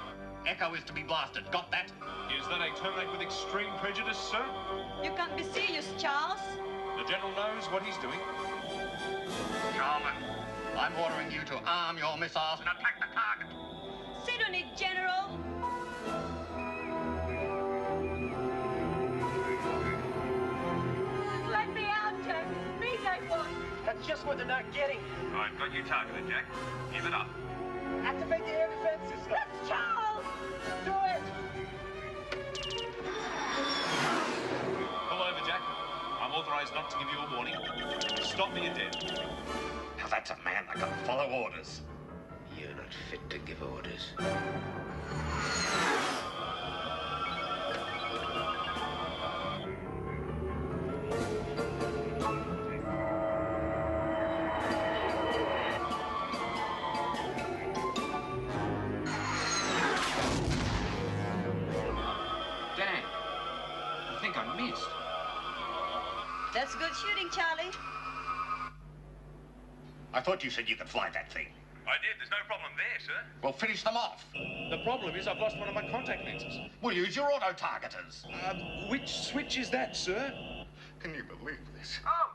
Echo is to be blasted. Got that? Is that a terminate with extreme prejudice, sir? You can't be serious, Charles. The General knows what he's doing. Charman, I'm ordering you to arm your missiles and attack the target. Sit on it, General. Let me out, Jack. Please, I won't. That's just what they're not getting. I've got you targeted, Jack. Give it up. Activate the air defense system. That's Charles. Do it. Pull over, Jack. I'm authorized not to give you a warning. If you stop me, you're dead. Now that's a man that can follow orders. You're not fit to give orders. Dang. I think I missed. That's good shooting, Charlie. I thought you said you could fly that thing. I did. There's no problem there, sir. Well, finish them off. The problem is I've lost one of my contact lenses. We'll use your auto-targeters. Which switch is that, sir? Can you believe this? Oh,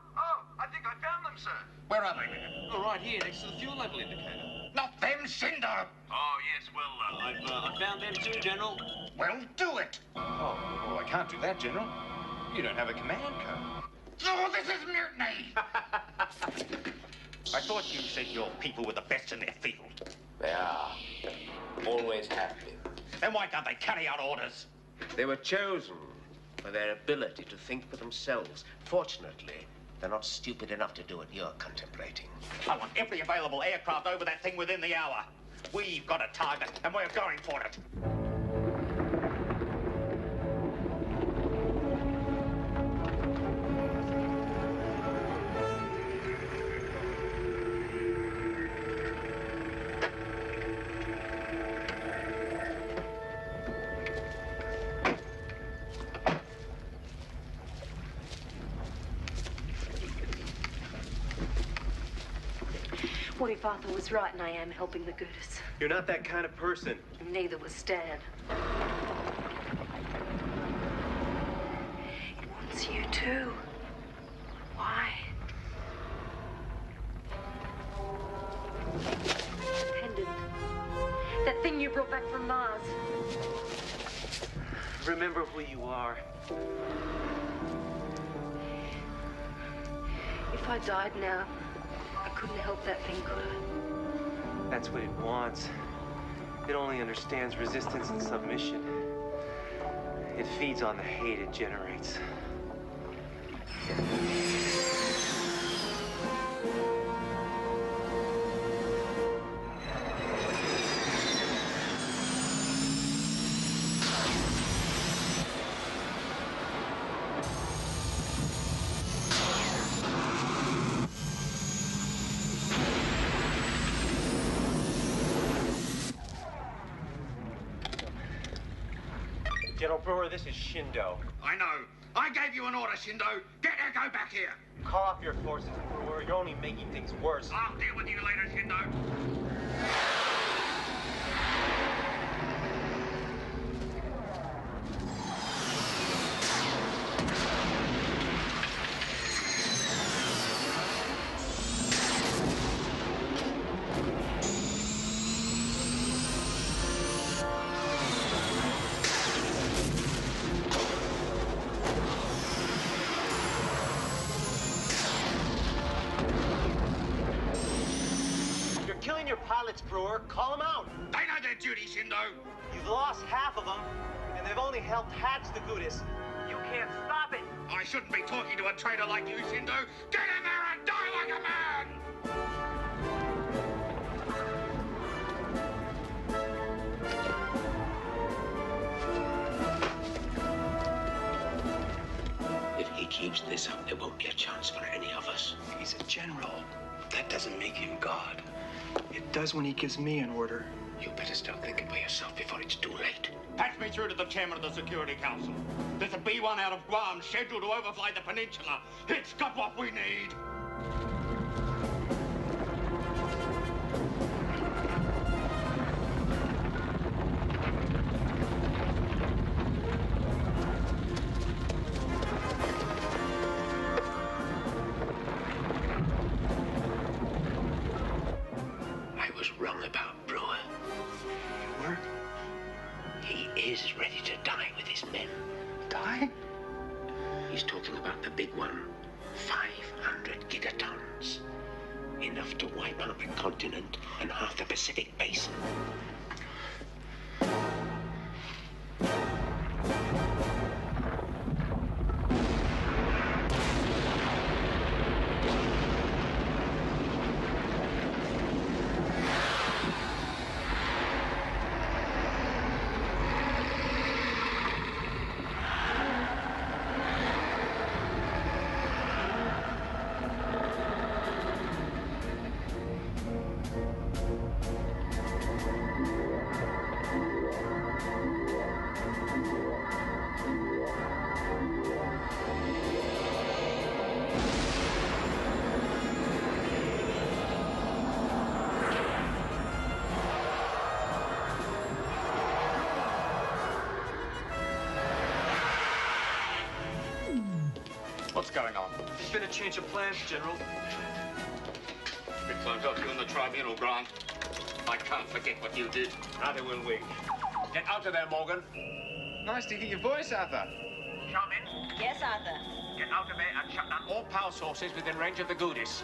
I think I found them, sir. Where are they? Oh, right here, next to the fuel level indicator. Not them, Shindo! Oh, yes, well, I found them too, General. Well, do it! Oh, I can't do that, General. You don't have a command code. Oh, this is mutiny! I thought you said your people were the best in their field. They are. Always have been. Then why can't they carry out orders? They were chosen for their ability to think for themselves. Fortunately, they're not stupid enough to do what you're contemplating. I want every available aircraft over that thing within the hour. We've got a target, and we're going for it. What if Arthur was right and I am helping the Gudis? You're not that kind of person. Neither was Stan. He wants you too. Why? Pendant. That thing you brought back from Mars. Remember who you are. If I died now, I couldn't help that thing, could I? That's what it wants. It only understands resistance and submission. It feeds on the hate it generates. General Brewer, this is Shindo. I know. I gave you an order, Shindo. Get Echo back here. Call off your forces, Brewer. You're only making things worse. I'll deal with you later, Shindo. Killing your pilots, Brewer. Call them out. They know their duty, Shindo. You've lost half of them, and they've only helped hatch the Gudis. You can't stop it. I shouldn't be talking to a traitor like you, Shindo. Get in there and die like a man! keeps this up, there won't be a chance for any of us. He's a general. That doesn't make him God. It does when he gives me an order. You better start thinking for yourself before it's too late. Patch me through to the chairman of the Security Council. There's a B-1 out of Guam scheduled to overfly the peninsula. It's got what we need. I was wrong about Brewer. Brewer? He is ready to die with his men. Die? He's talking about the big one. 500 gigatons. Enough to wipe out the continent and half the Pacific Basin. What's going on? There's been a change of plans, General. It turns out you in the tribunal, Grant. I can't forget what you did. Neither will we. Get out of there, Morgan. Nice to hear your voice, Arthur. Charmin, Yes, Arthur. get out of there and shut down all power sources within range of the goodies.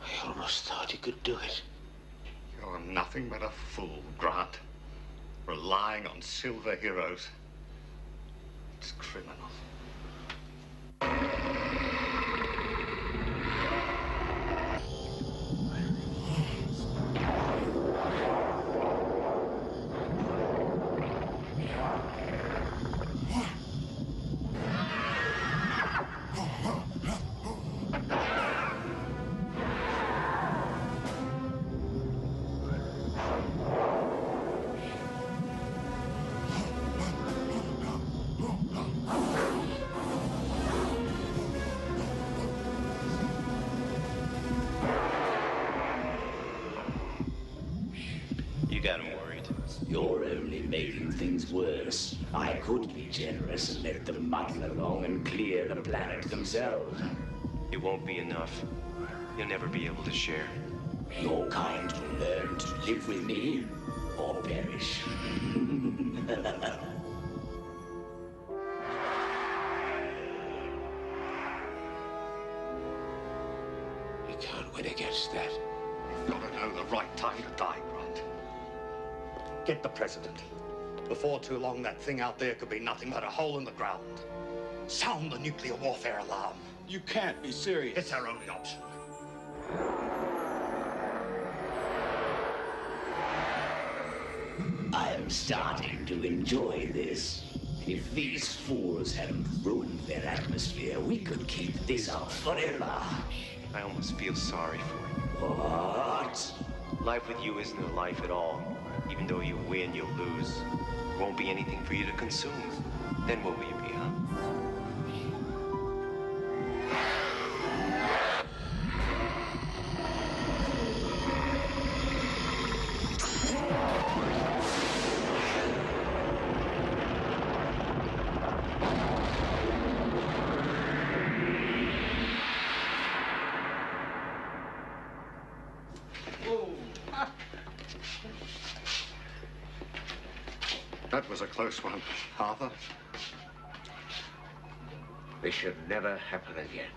I almost thought you could do it. You're nothing but a fool, Grant. Relying on silver heroes. It's criminal. You got him worried. You're only making things worse. I could be generous and let them muddle along and clear the planet themselves. It won't be enough. You'll never be able to share. Your kind will learn to live with me or perish. You can't win against that. You've got to know the right time to die, Grant. Get the president. Before too long, that thing out there could be nothing but a hole in the ground. Sound the nuclear warfare alarm. You can't be serious. It's our only option. I am starting to enjoy this. If these fools hadn't ruined their atmosphere, we could keep this up forever. I almost feel sorry for you. What? Life with you isn't a life at all. Even though you win, you'll lose. There won't be anything for you to consume. Then what will you be, huh? That was a close one, Arthur. This should never happen again.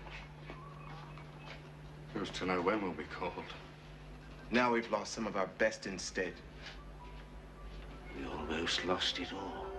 Who's to know when we'll be called? Now we've lost some of our best instead. We almost lost it all.